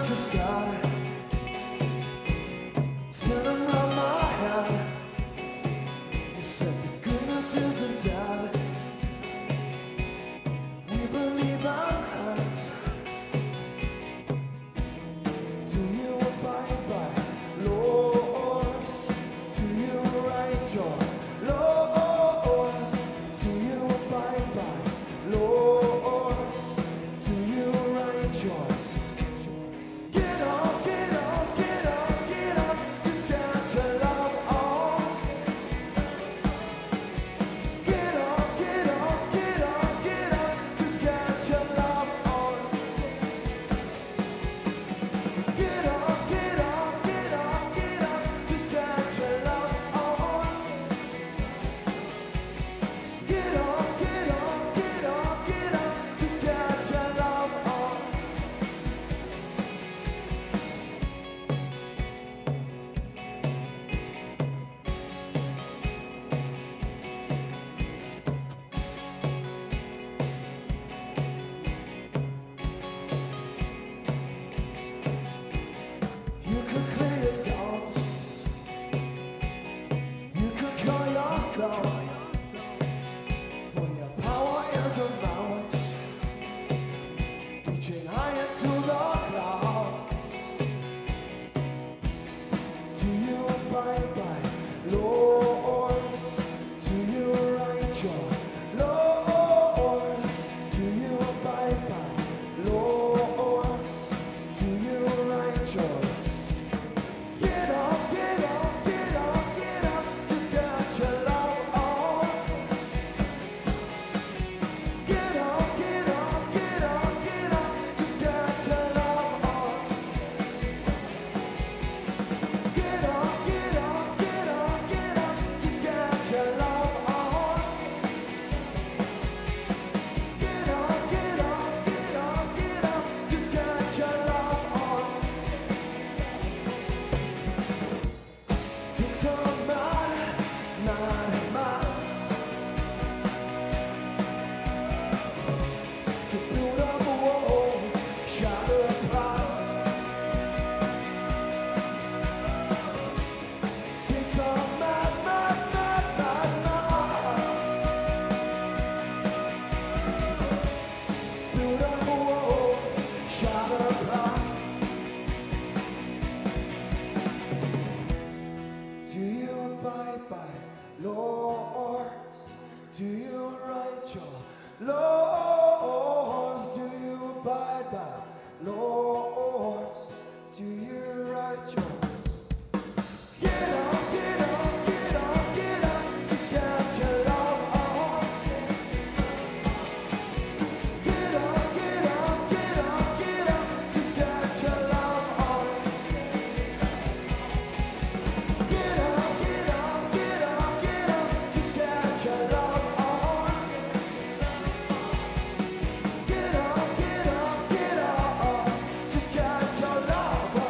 your side, spinning around my head. You said the goodness isn't dead. We believe on it. Do you abide by laws? Do you write your laws? Do you abide by laws? Do you write yours? Get up, get up, get up, get up. Just get your love on. Get up, get up, get up, get up. Just get your love on. Get up, get up, get up, get up. Just get your love on. Get up, get up, get up, get up. Just get your love on. You could clear your doubts. You could call yourself. For your power is a mount, reaching high into the clouds. Do you abide by laws? Do you write your laws? Do you abide by laws? Do you write yours? Get up, get up, get up, get up. Just get your love on. Get up, get up, get up, get up. Just get your love on. Get up, get up, get up, get up. Just get your love on. Get up, get up, get up, get up. Just get your love on. Things are mad, not mad. To build up walls, shatter pride. Things are mad, mad, mad, mad, mad. Build up walls, shatter pride. Do you abide by laws? Do you write your laws? Do you abide by laws? Do you write yours? Get up, get up, get up, get up. Just get your love on. Get up, get up, get up, get up. Just get your love on. Get up, get up, get up, get up. Just get your love on. Get up, get up, get up. Just get your love on.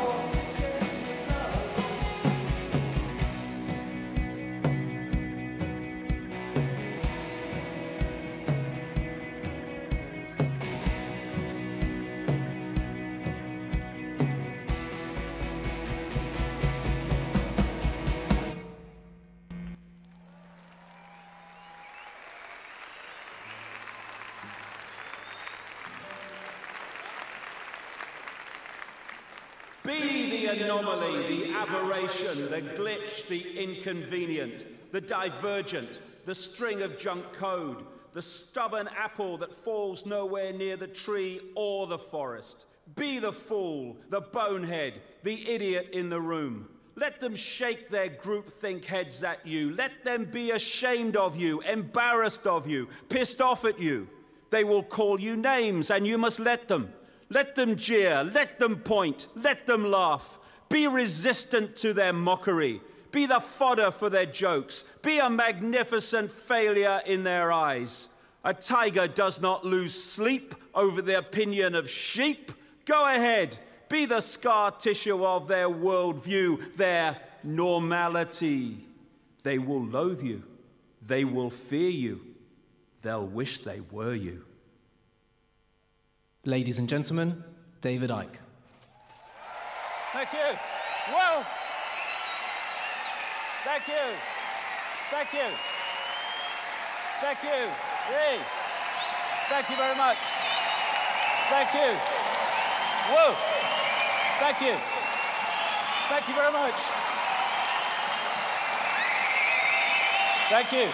Be the anomaly, the aberration, the glitch, the inconvenient, the divergent, the string of junk code, the stubborn apple that falls nowhere near the tree or the forest. Be the fool, the bonehead, the idiot in the room. Let them shake their groupthink heads at you. Let them be ashamed of you, embarrassed of you, pissed off at you. They will call you names, and you must let them. Let them jeer, let them point, let them laugh. Be resistant to their mockery. Be the fodder for their jokes. Be a magnificent failure in their eyes. A tiger does not lose sleep over the opinion of sheep. Go ahead, be the scar tissue of their worldview, their normality. They will loathe you. They will fear you. They'll wish they were you. Ladies and gentlemen, David Icke. Thank you. Whoa. Thank you. Thank you. Thank you. Hey. Thank you very much. Thank you. Whoa. Thank you. Thank you very much. Thank you.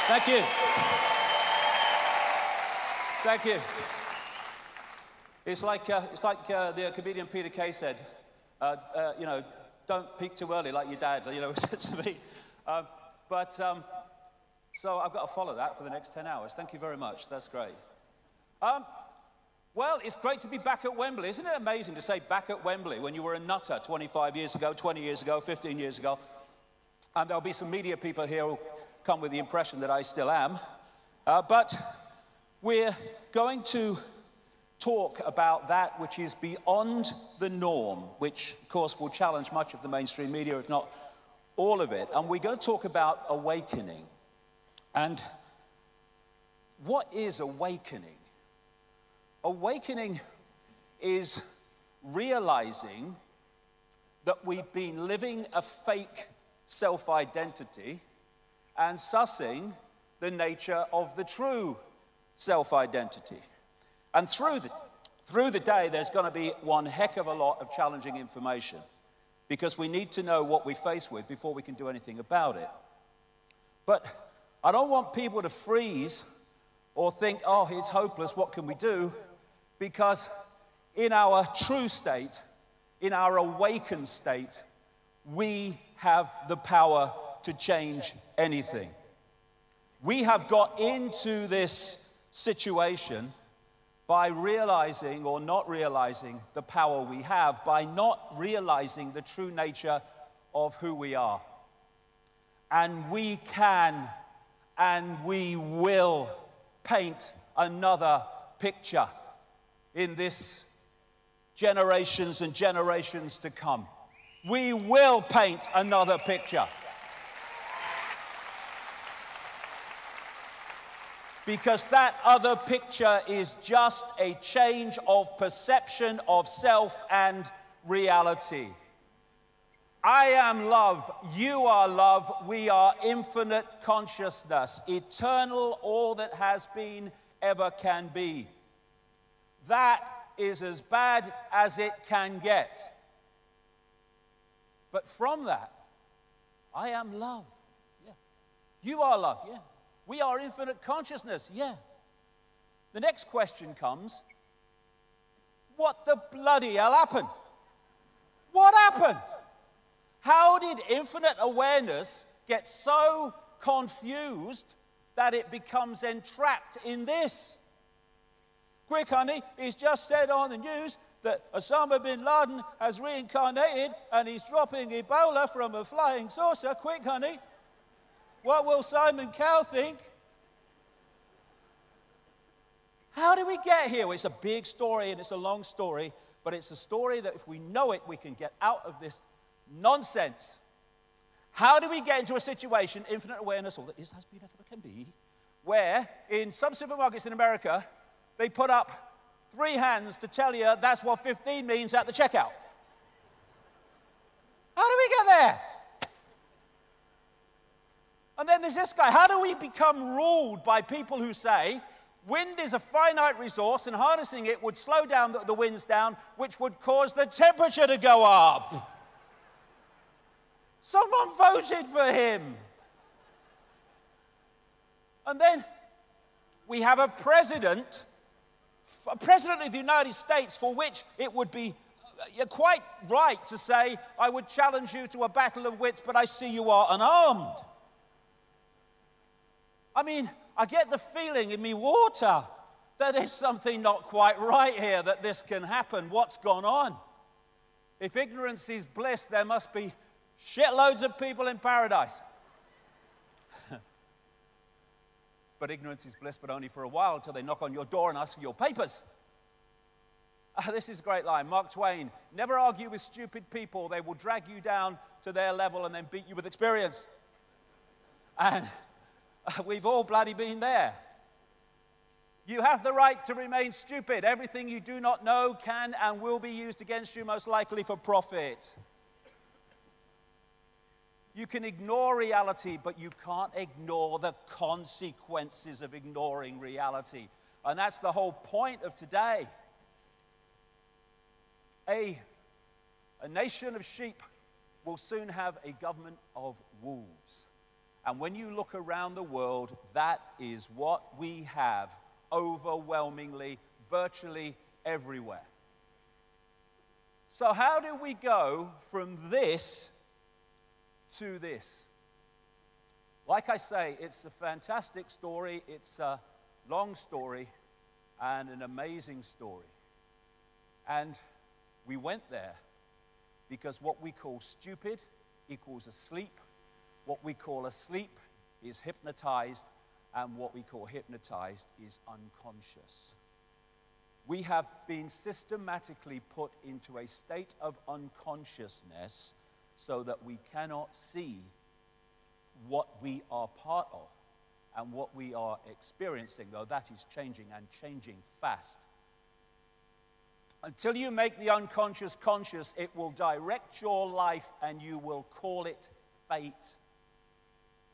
Thank you. Thank you. It's like the comedian Peter Kay said, you know, don't peak too early like your dad, you know, said to me. So I've got to follow that for the next 10 hours. Thank you very much. That's great. Well, it's great to be back at Wembley. Isn't it amazing to say back at Wembley when you were a nutter 25 years ago, 20 years ago, 15 years ago? And there'll be some media people here who come with the impression that I still am. But we're going to talk about that which is beyond the norm, which, of course, will challenge much of the mainstream media, if not all of it. And we're going to talk about awakening. And what is awakening? Awakening is realizing that we've been living a fake self-identity and sussing the nature of the true self-identity. And through the day, there's going to be one heck of a lot of challenging information because we need to know what we're faced with before we can do anything about it. But I don't want people to freeze or think, oh, it's hopeless, what can we do? Because in our true state, in our awakened state, we have the power to change anything. We have got into this situation by realizing or not realizing the power we have, by not realizing the true nature of who we are. And we can and we will paint another picture in this generations and generations to come. We will paint another picture. Because that other picture is just a change of perception of self and reality. I am love, you are love, we are infinite consciousness, eternal, all that has been, ever can be. That is as bad as it can get. But from that, I am love. Yeah. You are love. Yeah. We are infinite consciousness. Yeah. The next question comes, what the bloody hell happened? What happened? How did infinite awareness get so confused that it becomes entrapped in this? Quick, honey, he's just said on the news that Osama bin Laden has reincarnated and he's dropping Ebola from a flying saucer. Quick, honey. What will Simon Cowell think? How did we get here? Well, it's a big story and it's a long story, but it's a story that if we know it, we can get out of this nonsense. How do we get into a situation, infinite awareness, all that is, has been, ever can be, where in some supermarkets in America, they put up 3 hands to tell you that's what 15 means at the checkout? How do we get there? And then there's this guy. How do we become ruled by people who say wind is a finite resource and harnessing it would slow down the winds down, which would cause the temperature to go up? Someone voted for him. And then we have a president of the United States for which it would be quite right to say, I would challenge you to a battle of wits, but I see you are unarmed. I mean, I get the feeling in me water that there's something not quite right here, that this can happen. What's gone on? If ignorance is bliss, there must be shitloads of people in paradise. But ignorance is bliss, but only for a while, until they knock on your door and ask for your papers. This is a great line. Mark Twain, never argue with stupid people. They will drag you down to their level and then beat you with experience. And we've all bloody been there. You have the right to remain stupid. Everything you do not know can and will be used against you, most likely for profit. You can ignore reality, but you can't ignore the consequences of ignoring reality. And that's the whole point of today. A nation of sheep will soon have a government of wolves. And when you look around the world, that is what we have overwhelmingly, virtually everywhere. So how do we go from this to this? Like I say, it's a fantastic story, it's a long story, and an amazing story. And we went there because what we call stupid equals asleep. What we call asleep is hypnotized, and what we call hypnotized is unconscious. We have been systematically put into a state of unconsciousness so that we cannot see what we are part of and what we are experiencing, though that is changing and changing fast. Until you make the unconscious conscious, it will direct your life and you will call it fate.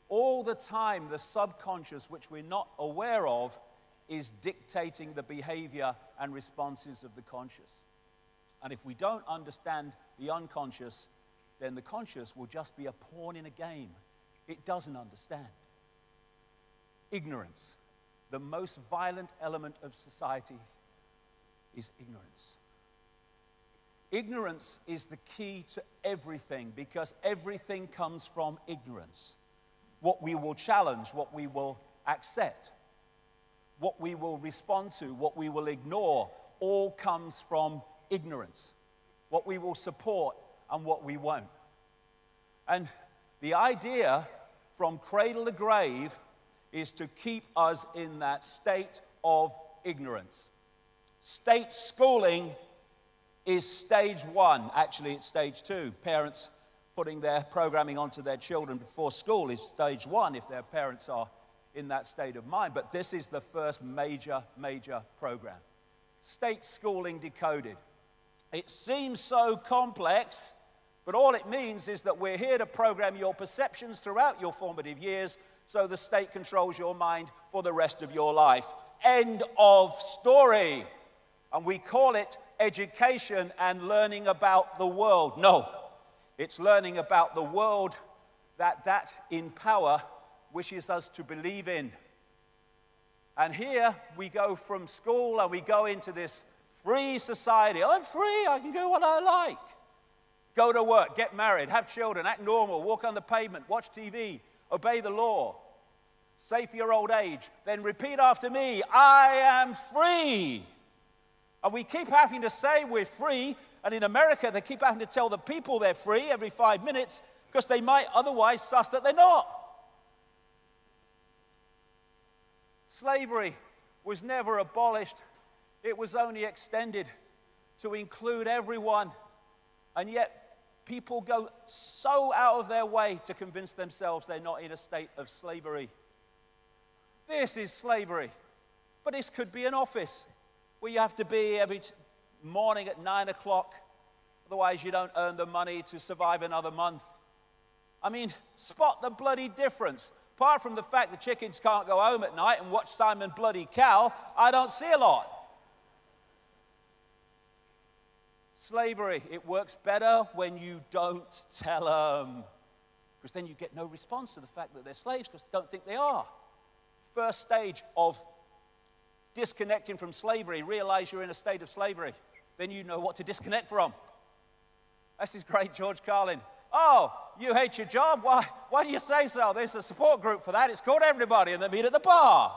All the time, the subconscious, which we're not aware of, is dictating the behavior and responses of the conscious. And if we don't understand the unconscious, then the conscious will just be a pawn in a game. It doesn't understand. Ignorance. The most violent element of society is ignorance. Ignorance is the key to everything because everything comes from ignorance. What we will challenge, what we will accept, what we will respond to, what we will ignore, all comes from ignorance. What we will support and what we won't. And the idea from cradle to grave is to keep us in that state of ignorance. State schooling is stage one. Actually, it's stage two. Parents putting their programming onto their children before school is stage one if their parents are in that state of mind. But this is the first major program. State schooling decoded. It seems so complex, but all it means is that we're here to program your perceptions throughout your formative years so the state controls your mind for the rest of your life. End of story. And we call it education and learning about the world. No, it's learning about the world that in power wishes us to believe in. And here we go from school and we go into this free society. I'm free, I can do what I like. Go to work, get married, have children, act normal, walk on the pavement, watch TV, obey the law, save for your old age, then repeat after me, I am free. And we keep having to say we're free, and in America they keep having to tell the people they're free every 5 minutes because they might otherwise suss that they're not. Slavery was never abolished. It was only extended to include everyone. And yet people go so out of their way to convince themselves they're not in a state of slavery. This is slavery. But this could be an office where you have to be every morning at 9 o'clock. Otherwise you don't earn the money to survive another month. I mean, spot the bloody difference. Apart from the fact the chickens can't go home at night and watch Simon Bloody Cow, I don't see a lot. Slavery, it works better when you don't tell them. Because then you get no response to the fact that they're slaves because they don't think they are. First stage of disconnecting from slavery, realize you're in a state of slavery. Then you know what to disconnect from. This is great, George Carlin. Oh, you hate your job? Why do you say so? There's a support group for that. It's called Everybody, and they meet at the bar.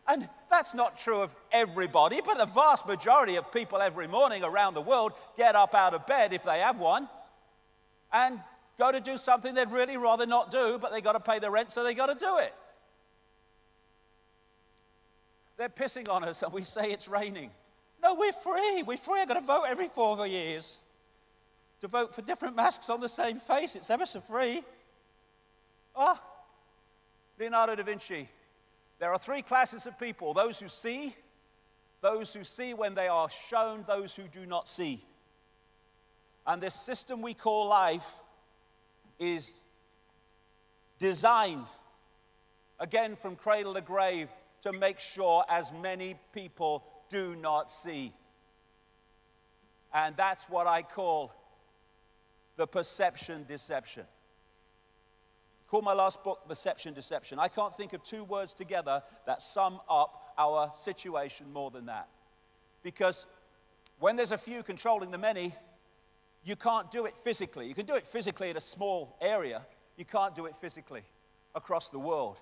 And that's not true of everybody, but the vast majority of people every morning around the world get up out of bed, if they have one, and go to do something they'd really rather not do, but they got to pay the rent, so they got to do it. They're pissing on us, and we say it's raining. No, we're free. We're free. I've got to vote every 4 years to vote for different masks on the same face. It's ever so free. Oh, Leonardo da Vinci There are three classes of people: those who see when they are shown, those who do not see. And this system we call life is designed, again from cradle to grave, to make sure as many people do not see. And that's what I call the perception deception. Call my last book Perception Deception. I can't think of two words together that sum up our situation more than that. Because when there's a few controlling the many, you can't do it physically. You can do it physically in a small area. You can't do it physically across the world.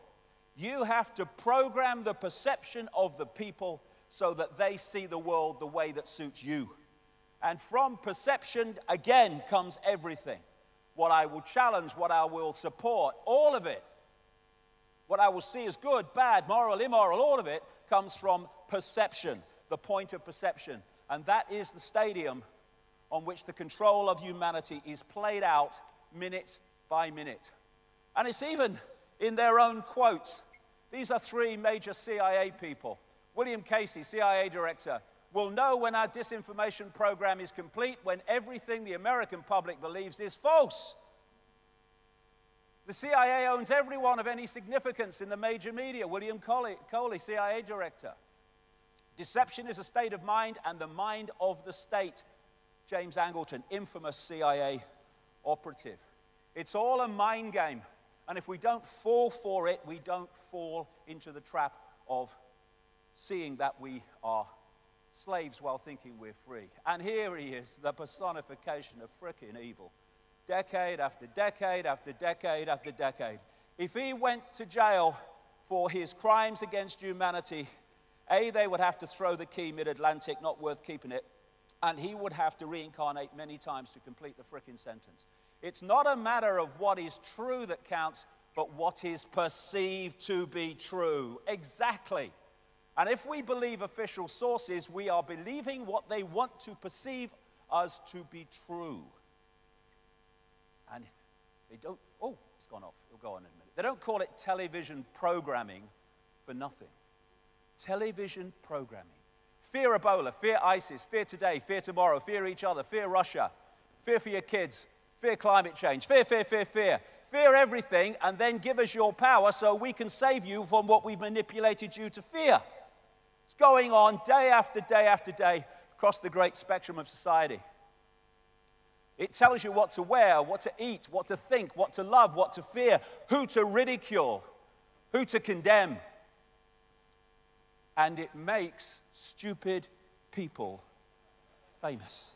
You have to program the perception of the people so that they see the world the way that suits you. And from perception, again, comes everything. What I will challenge, what I will support, all of it. What I will see as good, bad, moral, immoral, all of it comes from perception, the point of perception. And that is the stadium on which the control of humanity is played out minute by minute. And it's even in their own quotes. These are three major CIA people. William Casey, CIA director, will know when our disinformation program is complete when everything the American public believes is false. The CIA owns everyone of any significance in the major media. William Coley, CIA director. Deception is a state of mind and the mind of the state. James Angleton, infamous CIA operative. It's all a mind game. And if we don't fall for it, we don't fall into the trap of seeing that we are slaves while thinking we're free. And here he is, the personification of frickin' evil. Decade after decade after decade after decade. If he went to jail for his crimes against humanity, A, they would have to throw the key mid-Atlantic, not worth keeping it, and he would have to reincarnate many times to complete the frickin' sentence. It's not a matter of what is true that counts, but what is perceived to be true. Exactly. And if we believe official sources, we are believing what they want to perceive us to be true. And they don't, oh, it's gone off. It'll go on in a minute. They don't call it television programming for nothing. Television programming. Fear Ebola, fear ISIS, fear today, fear tomorrow, fear each other, fear Russia, fear for your kids, fear climate change, fear, fear, fear, fear. Fear everything and then give us your power so we can save you from what we've manipulated you to fear. It's going on day after day after day across the great spectrum of society. It tells you what to wear, what to eat, what to think, what to love, what to fear, who to ridicule, who to condemn. And it makes stupid people famous.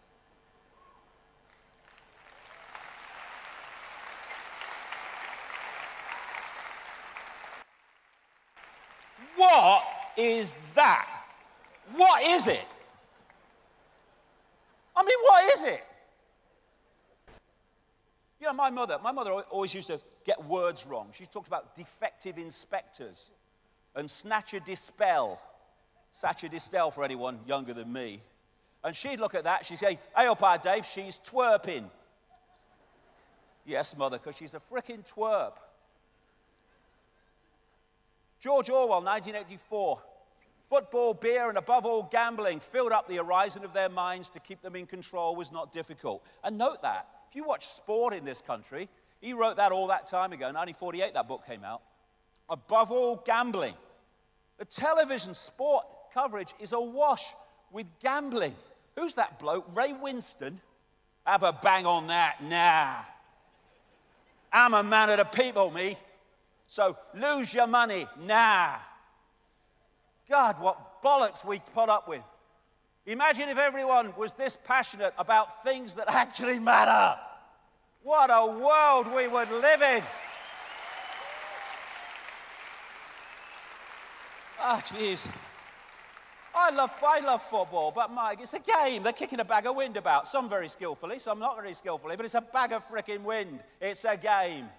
What is that? What is it? I mean, what is it? You know, my mother always used to get words wrong. She talked about defective inspectors and snatcher dispel. Snatcher dispel for anyone younger than me. And she'd look at that, she'd say, "Hey, up, Dave, she's twerping." Yes, mother, because she's a frickin' twerp. George Orwell, 1984. Football, beer, and above all gambling filled up the horizon of their minds. To keep them in control was not difficult. And note that, if you watch sport in this country, he wrote that all that time ago, 1948 that book came out. Above all gambling. The television sport coverage is awash with gambling. Who's that bloke? Ray Winston? Have a bang on that? Nah. I'm a man of the people, me. So lose your money. Nah. God, what bollocks we put up with. Imagine if everyone was this passionate about things that actually matter. What a world we would live in. Ah, jeez. I love football, but Mike, it's a game. They're kicking a bag of wind about. Some very skillfully, some not very skillfully, but it's a bag of frickin' wind. It's a game.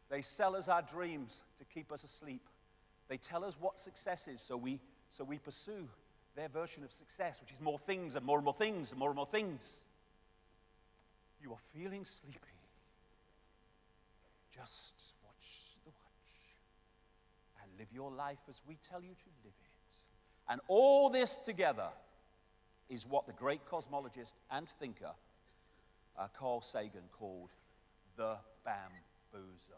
They sell us our dreams to keep us asleep. They tell us what success is, so we pursue their version of success, which is more things and more things and more things. You are feeling sleepy. Just watch the watch. live your life as we tell you to live it. And all this together is what the great cosmologist and thinker Carl Sagan called the bamboozle.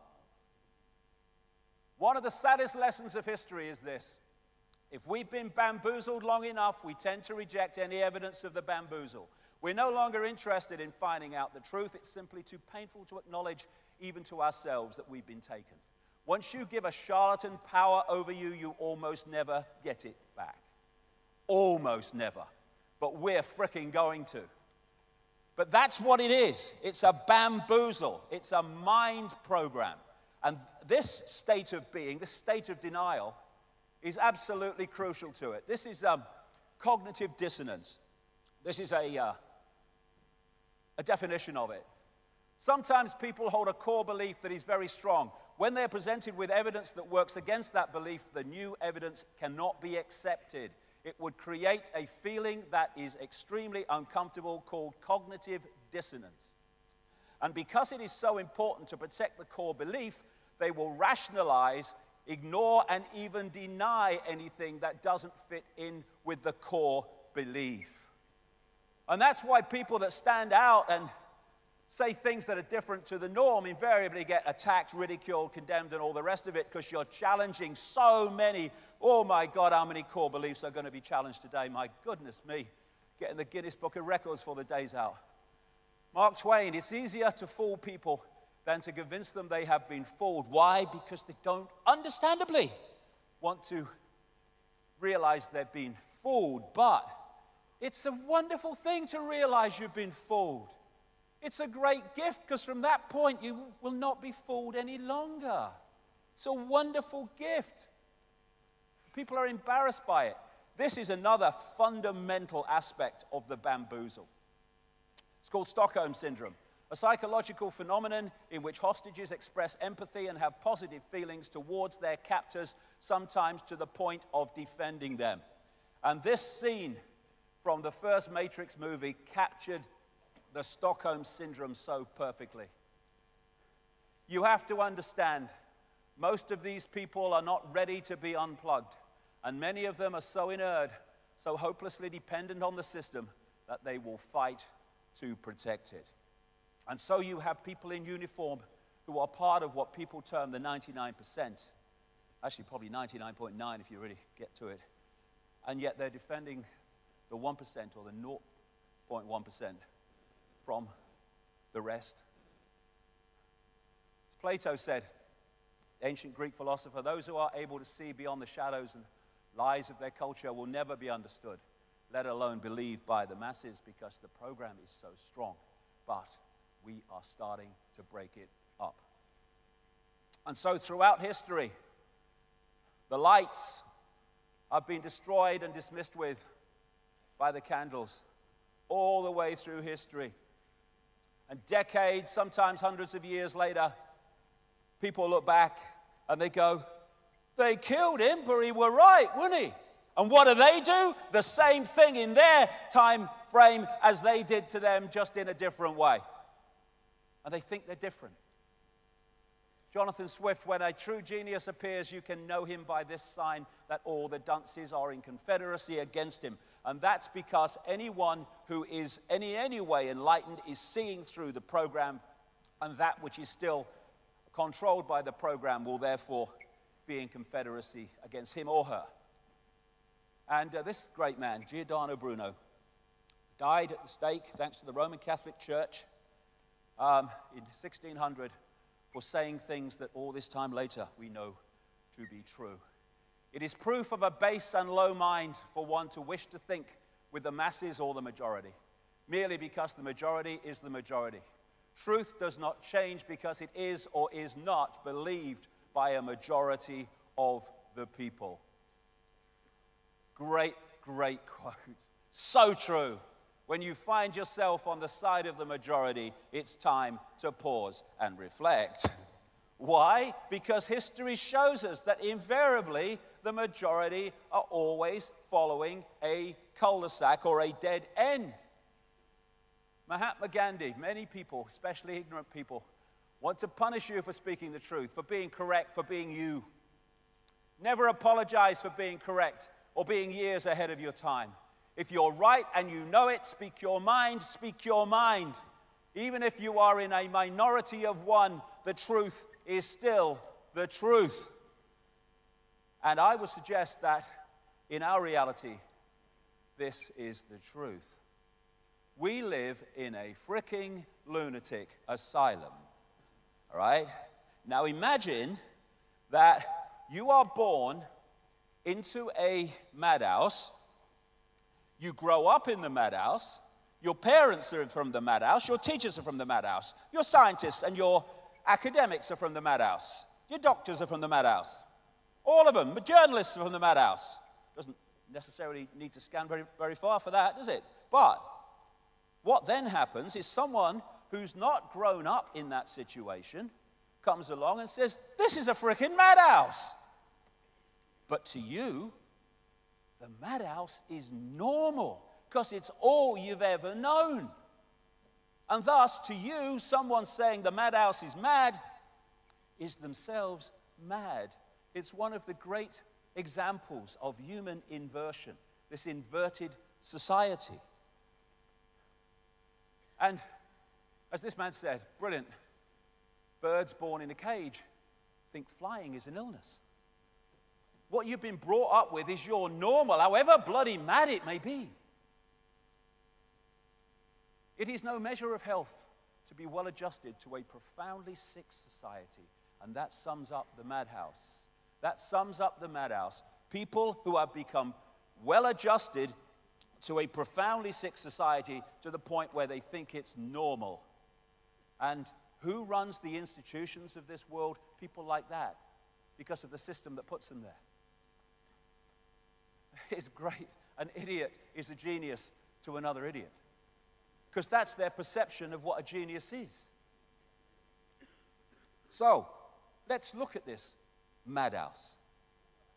One of the saddest lessons of history is this. If we've been bamboozled long enough, we tend to reject any evidence of the bamboozle. We're no longer interested in finding out the truth. It's simply too painful to acknowledge, even to ourselves, that we've been taken. Once you give a charlatan power over you, you almost never get it back. Almost never. But we're fricking going to. But that's what it is. It's a bamboozle. It's a mind program. And this state of being, this state of denial, is absolutely crucial to it. This is cognitive dissonance. This is a definition of it. Sometimes people hold a core belief that is very strong. When they're presented with evidence that works against that belief, the new evidence cannot be accepted. It would create a feeling that is extremely uncomfortable called cognitive dissonance. And because it is so important to protect the core belief, they will rationalize, ignore, and even deny anything that doesn't fit in with the core belief. And that's why people that stand out and say things that are different to the norm invariably get attacked, ridiculed, condemned, and all the rest of it, because you're challenging so many. Oh my God, how many core beliefs are going to be challenged today? My goodness me, getting the Guinness Book of Records for the day's out. Mark Twain, it's easier to fool people than to convince them they have been fooled. Why? Because they don't, understandably, want to realize they've been fooled. But it's a wonderful thing to realize you've been fooled. It's a great gift, because from that point you will not be fooled any longer. It's a wonderful gift. People are embarrassed by it. This is another fundamental aspect of the bamboozle. It's called Stockholm Syndrome, a psychological phenomenon in which hostages express empathy and have positive feelings towards their captors, sometimes to the point of defending them. And this scene from the first Matrix movie captured the Stockholm Syndrome so perfectly. You have to understand, most of these people are not ready to be unplugged, and many of them are so inert, so hopelessly dependent on the system, that they will fight to protect it. And so you have people in uniform who are part of what people term the 99%, actually probably 99.9 if you really get to it, and yet they're defending the 1% or the 0.1% from the rest. As Plato said, ancient Greek philosopher, those who are able to see beyond the shadows and lies of their culture will never be understood, let alone believed by the masses, because the program is so strong. But we are starting to break it up. And so throughout history, the lights have been destroyed and dismissed with by the candles all the way through history. And decades, sometimes hundreds of years later, people look back and they go, they killed him, but he were right, wouldn't he? And what do? The same thing in their time frame as they did to them, just in a different way. And they think they're different. Jonathan Swift, when a true genius appears, you can know him by this sign, that all the dunces are in confederacy against him. And that's because anyone who is any way enlightened is seeing through the program, and that which is still controlled by the program will therefore be in confederacy against him or her. And this great man, Giordano Bruno, died at the stake thanks to the Roman Catholic Church in 1600 for saying things that all this time later we know to be true. It is proof of a base and low mind for one to wish to think with the masses or the majority, merely because the majority is the majority. Truth does not change because it is or is not believed by a majority of the people. Great, great quote. So true. When you find yourself on the side of the majority, it's time to pause and reflect. Why? Because history shows us that invariably the majority are always following a cul-de-sac or a dead end. Mahatma Gandhi, many people, especially ignorant people, want to punish you for speaking the truth, for being correct, for being you. Never apologize for being correct or being years ahead of your time. If you're right and you know it, speak your mind, speak your mind. Even if you are in a minority of one, the truth is still the truth. And I would suggest that in our reality, this is the truth. We live in a freaking lunatic asylum, all right? Now imagine that you are born into a madhouse, you grow up in the madhouse, your parents are from the madhouse, your teachers are from the madhouse, your scientists and your academics are from the madhouse, your doctors are from the madhouse, all of them, the journalists are from the madhouse. Doesn't necessarily need to scan very, very far for that, does it? But what then happens is someone who's not grown up in that situation comes along and says, this is a freaking madhouse. But to you, the madhouse is normal because it's all you've ever known. And thus, to you, someone saying the madhouse is mad is themselves mad. It's one of the great examples of human inversion, this inverted society. And as this man said, brilliant, birds born in a cage think flying is an illness. What you've been brought up with is your normal, however bloody mad it may be. It is no measure of health to be well adjusted to a profoundly sick society, and that sums up the madhouse. That sums up the madhouse. People who have become well adjusted to a profoundly sick society to the point where they think it's normal. And who runs the institutions of this world? People like that, because of the system that puts them there. It's great. An idiot is a genius to another idiot, because that's their perception of what a genius is. So, let's look at this madhouse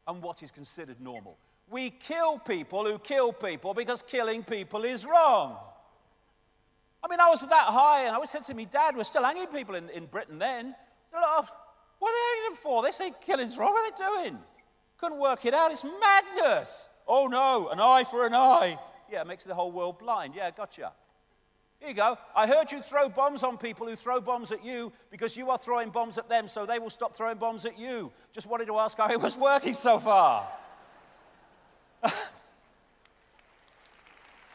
and what is considered normal. We kill people who kill people because killing people is wrong. I mean, I was that high, and I was said to me, Dad, we're still hanging people in Britain then. They're like, what are they hanging them for? They say killing's wrong. What are they doing? Couldn't work it out. It's madness. Oh, no, an eye for an eye. Yeah, it makes the whole world blind. Yeah, gotcha. Here you go. I heard you throw bombs on people who throw bombs at you because you are throwing bombs at them, so they will stop throwing bombs at you. Just wanted to ask how it was working so far.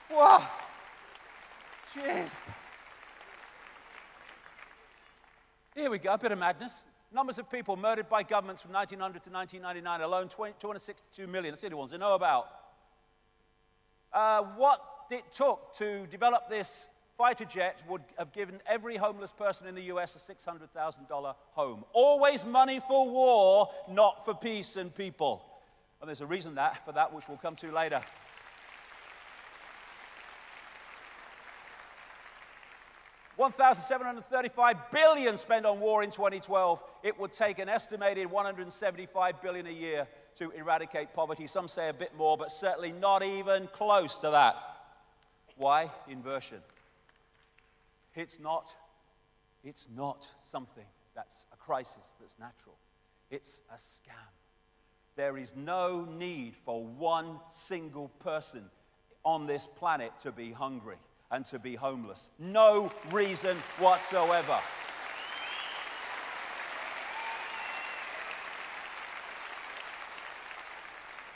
Wow. Jeez. Here we go, a bit of madness. Numbers of people murdered by governments from 1900 to 1999 alone, 262 million. That's the only ones I know about. What it took to develop this fighter jet would have given every homeless person in the US a $600,000 home. Always money for war, not for peace and people. And there's a reason for that, which we'll come to later. $1,735 billion spent on war in 2012. It would take an estimated $175 billion a year to eradicate poverty. Some say a bit more, but certainly not even close to that. Why? Inversion. It's not something that's a crisis that's natural. It's a scam. There is no need for one single person on this planet to be hungry and to be homeless. No reason whatsoever.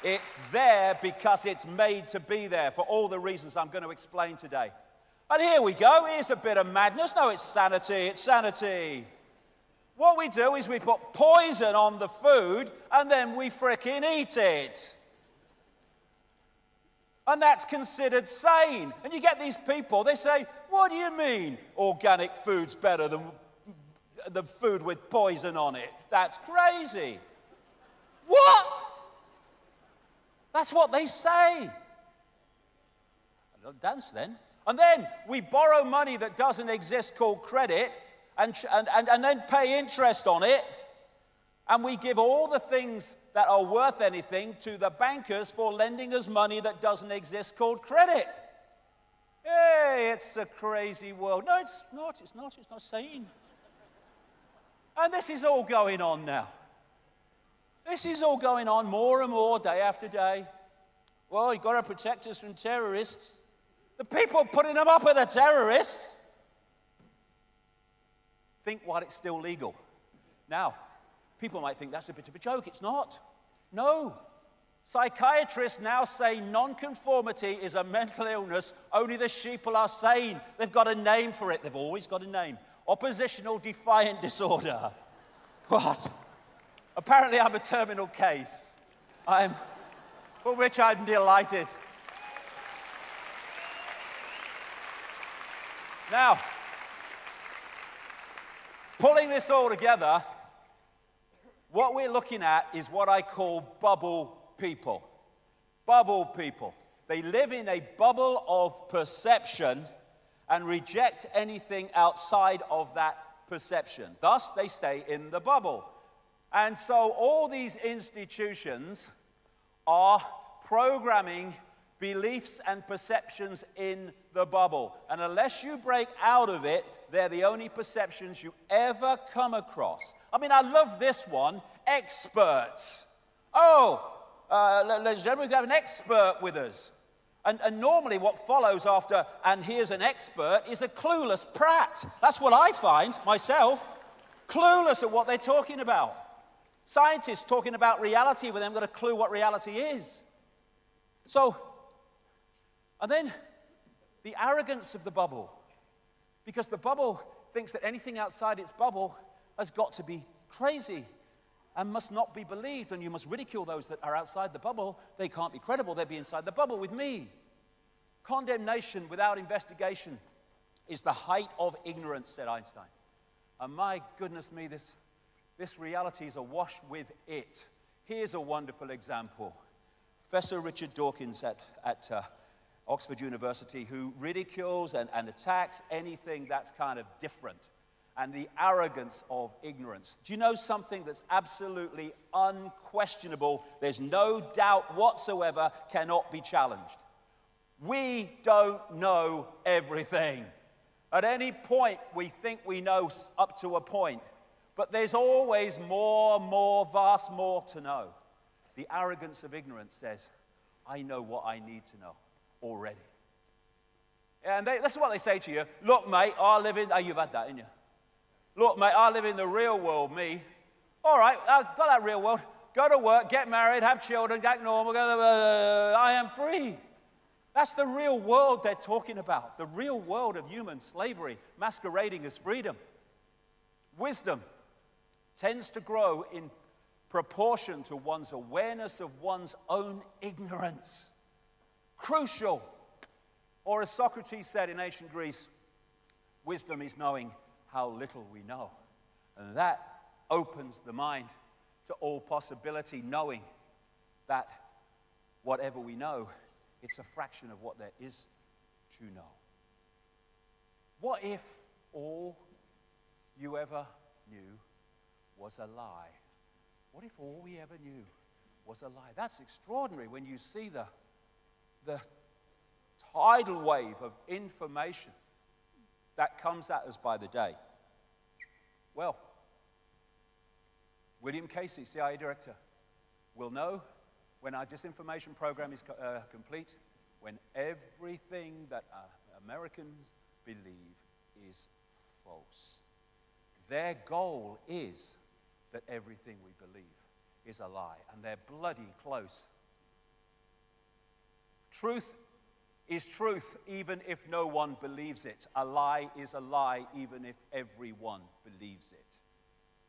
It's there because it's made to be there for all the reasons I'm going to explain today. And here we go. Here's a bit of madness. No, it's sanity. It's sanity. What we do is we put poison on the food and then we frickin' eat it. And that's considered sane. And you get these people, they say, what do you mean organic food's better than the food with poison on it? That's crazy. What? That's what they say. Don't dance then. And then we borrow money that doesn't exist called credit and then pay interest on it. And we give all the things that are worth anything to the bankers for lending us money that doesn't exist called credit. Hey, it's a crazy world. No, it's not. It's not sane. And this is all going on now. This is all going on more and more day after day. Well, you've got to protect us from terrorists. The people putting them up are the terrorists. Think while it's still legal. Now, people might think that's a bit of a joke. It's not. No. Psychiatrists now say nonconformity is a mental illness. Only the sheeple are sane. They've got a name for it. They've always got a name. Oppositional defiant disorder. What? Apparently I'm a terminal case. For which I'm delighted. Now, pulling this all together, what we're looking at is what I call bubble people. Bubble people. They live in a bubble of perception and reject anything outside of that perception. Thus, they stay in the bubble. And so all these institutions are programming beliefs and perceptions in the bubble. And unless you break out of it, they're the only perceptions you ever come across. I mean, I love this one, experts. Oh, ladies and gentlemen, we have an expert with us. And normally what follows after, and here's an expert, is a clueless prat. That's what I find, myself. Clueless at what they're talking about. Scientists talking about reality when they haven't got a clue what reality is. So, and then the arrogance of the bubble. Because the bubble thinks that anything outside its bubble has got to be crazy and must not be believed, and you must ridicule those that are outside the bubble. They can't be credible. They'll be inside the bubble with me. Condemnation without investigation is the height of ignorance, said Einstein. And my goodness me, this reality is awash with it. Here's a wonderful example. Professor Richard Dawkins at Oxford University, who ridicules and attacks anything that's kind of different, and the arrogance of ignorance. Do you know something that's absolutely unquestionable? There's no doubt whatsoever, cannot be challenged. We don't know everything. At any point, we think we know up to a point, but there's always more, vast more to know. The arrogance of ignorance says, I know what I need to know already. And that's what they say to you. Look, mate, I live in... Oh, you've had that, haven't you? Look, mate, I live in the real world, me. All right, I've got that real world. Go to work, get married, have children, get normal. I am free. That's the real world they're talking about. The real world of human slavery masquerading as freedom. Wisdom tends to grow in proportion to one's awareness of one's own ignorance. Crucial. Or as Socrates said in ancient Greece, wisdom is knowing how little we know. And that opens the mind to all possibility, knowing that whatever we know, it's a fraction of what there is to know. What if all you ever knew was a lie? What if all we ever knew was a lie? That's extraordinary when you see the tidal wave of information that comes at us by the day. Well, William Casey, CIA director, will know when our disinformation program is complete, when everything that Americans believe is false. Their goal is that everything we believe is a lie, and they're bloody close. Truth is truth, even if no one believes it. A lie is a lie, even if everyone believes it.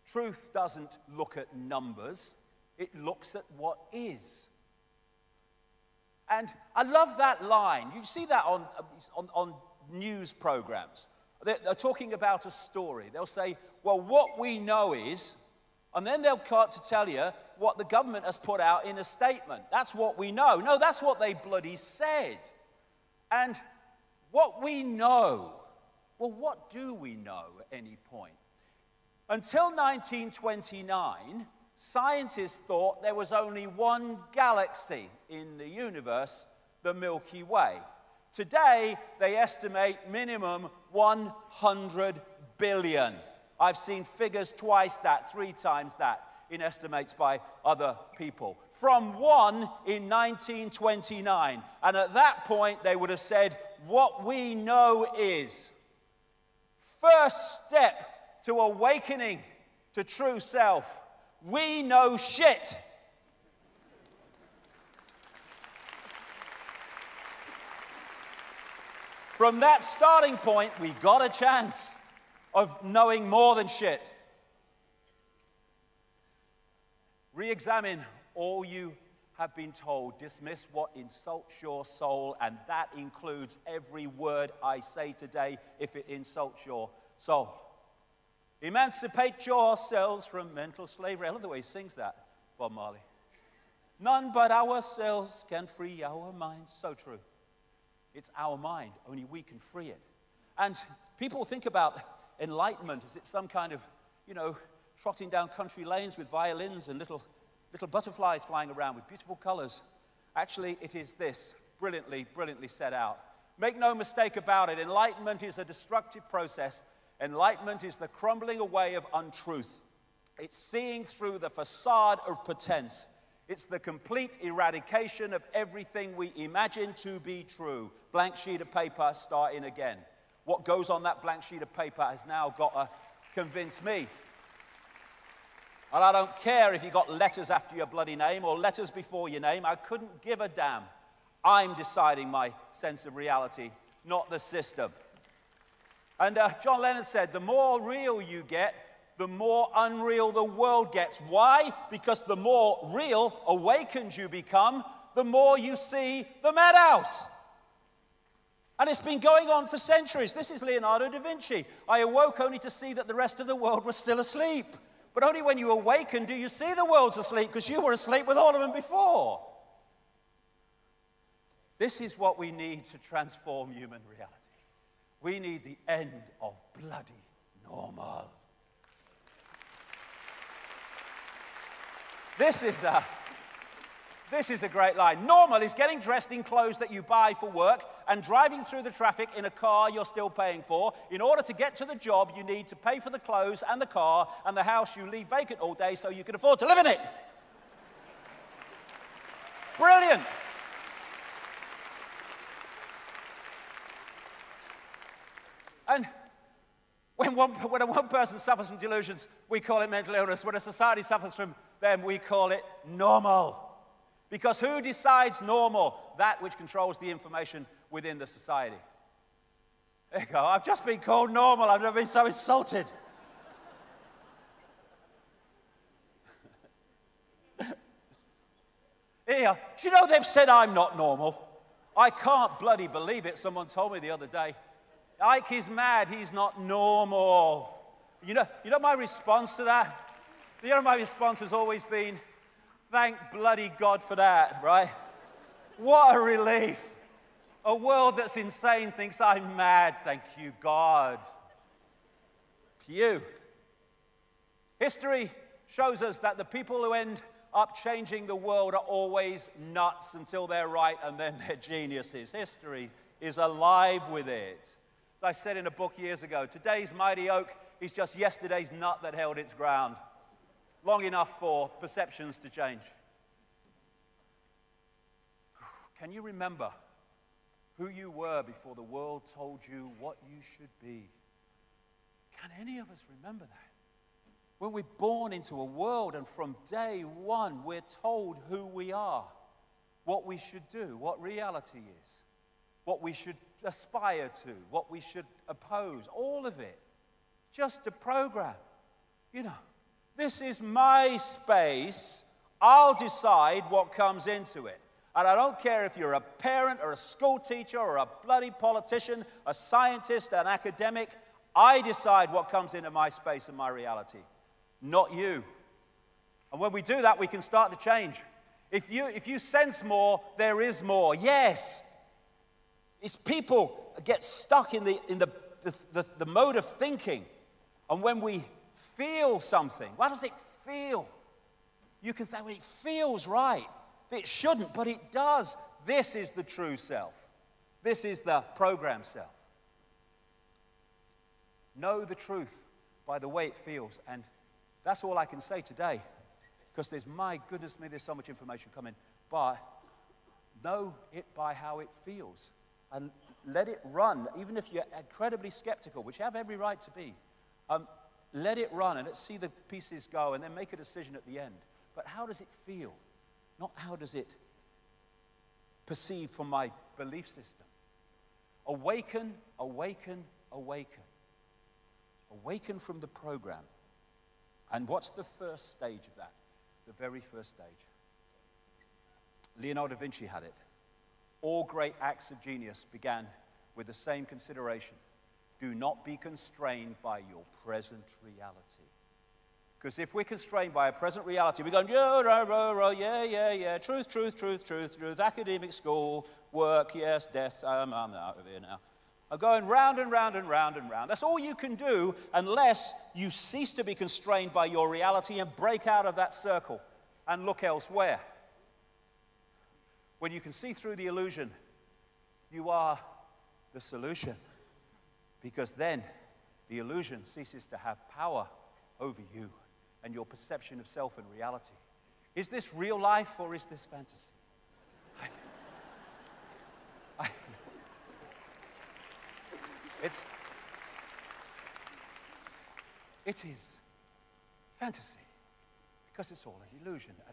Truth doesn't look at numbers, it looks at what is. And I love that line. You see that on news programs. They're talking about a story. They'll say, well, what we know is, and then they'll cut to tell you what the government has put out in a statement. That's what we know. No, that's what they bloody said. And what we know, well, what do we know at any point? Until 1929, scientists thought there was only one galaxy in the universe, the Milky Way. Today, they estimate minimum 100 billion. I've seen figures twice that, 3 times that. in estimates by other people, from 1 in 1929. And at that point, they would have said, what we know is, first step to awakening to true self, we know shit. From that starting point, we got a chance of knowing more than shit. Re-examine all you have been told. Dismiss what insults your soul, and that includes every word I say today if it insults your soul. Emancipate yourselves from mental slavery. I love the way he sings that, Bob Marley. None but ourselves can free our minds. So true. It's our mind. Only we can free it. And people think about enlightenment as it's some kind of, trotting down country lanes with violins and little butterflies flying around with beautiful colors. Actually, it is this, brilliantly set out. Make no mistake about it. Enlightenment is a destructive process. Enlightenment is the crumbling away of untruth. It's seeing through the facade of pretense. It's the complete eradication of everything we imagine to be true. Blank sheet of paper, starting again. What goes on that blank sheet of paper has now got to convince me. And I don't care if you got letters after your bloody name or letters before your name. I couldn't give a damn. I'm deciding my sense of reality, not the system. And John Lennon said, the more real you get, the more unreal the world gets. Why? Because the more real, awakened you become, the more you see the madhouse. And it's been going on for centuries. This is Leonardo da Vinci. I awoke only to see that the rest of the world was still asleep. But only when you awaken do you see the world's asleep, because you were asleep with all of them before. This is what we need to transform human reality. We need the end of bloody normal. This is a great line. Normal is getting dressed in clothes that you buy for work and driving through the traffic in a car you're still paying for. In order to get to the job, you need to pay for the clothes and the car and the house you leave vacant all day so you can afford to live in it. Brilliant. And when one person suffers from delusions, we call it mental illness. When a society suffers from them, we call it normal. Because who decides normal? That which controls the information within the society. There you go. I've just been called normal. I've never been so insulted. Here, do you know they've said I'm not normal? I can't bloody believe it. Someone told me the other day. Ike is mad. He's not normal. You know my response to that? My response has always been, thank bloody God for that, right? What a relief. A world that's insane thinks I'm mad. Thank you, God. To you. History shows us that the people who end up changing the world are always nuts until they're right, and then they're geniuses. History is alive with it. As I said in a book years ago, today's mighty oak is just yesterday's nut that held its ground. Long enough for perceptions to change. Can you remember who you were before the world told you what you should be? Can any of us remember that? When we're born into a world and from day one we're told who we are, what we should do, what reality is, what we should aspire to, what we should oppose, all of it. Just a program. This is my space. I'll decide what comes into it. And I don't care if you're a parent or a school teacher or a bloody politician, a scientist, an academic. I decide what comes into my space and my reality, not you. And when we do that, we can start to change. If you sense more, there is more. Yes. It's people get stuck in the mode of thinking. And when we feel something, what does it feel? You can say, well, it feels right. It shouldn't, but it does. This is the true self. This is the programmed self. Know the truth by the way it feels. And that's all I can say today. because my goodness me, there's so much information coming. But know it by how it feels. And let it run, even if you're incredibly skeptical, which you have every right to be. Let it run, and let's see the pieces go, and then make a decision at the end. But how does it feel? Not how does it perceive from my belief system. Awaken, awaken, awaken. Awaken from the program. And what's the first stage of that? The very first stage. Leonardo da Vinci had it. All great acts of genius began with the same consideration. Do not be constrained by your present reality. Because if we're constrained by a present reality, we're going, yeah, truth, academic school, work, yes, death, I'm out of here now. I'm going round and round and round and round. That's all you can do unless you cease to be constrained by your reality and break out of that circle and look elsewhere. When you can see through the illusion, you are the solution. Because then the illusion ceases to have power over you and your perception of self and reality. Is this real life or is this fantasy? It is fantasy because it's all an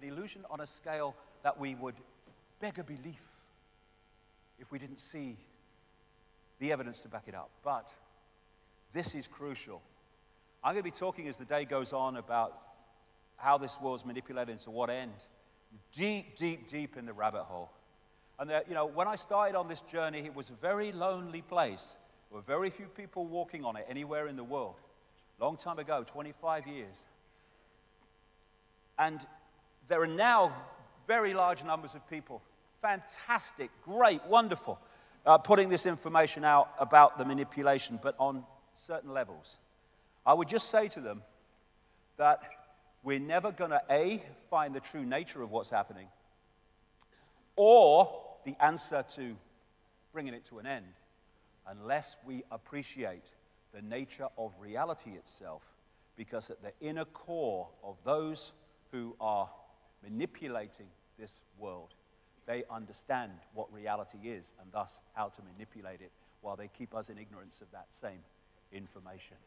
illusion on a scale that we would beg a belief if we didn't see the evidence to back it up. But this is crucial. I'm going to be talking as the day goes on about how this world's manipulated and to what end. Deep, deep, deep in the rabbit hole. And when I started on this journey, it was a very lonely place. There were very few people walking on it anywhere in the world. Long time ago, 25 years. And there are now very large numbers of people. Fantastic, great, wonderful. Putting this information out about the manipulation, but on certain levels. I would just say to them that we're never going to, A, find the true nature of what's happening, or the answer to bringing it to an end, unless we appreciate the nature of reality itself, because at the inner core of those who are manipulating this world, they understand what reality is and thus how to manipulate it while they keep us in ignorance of that same information.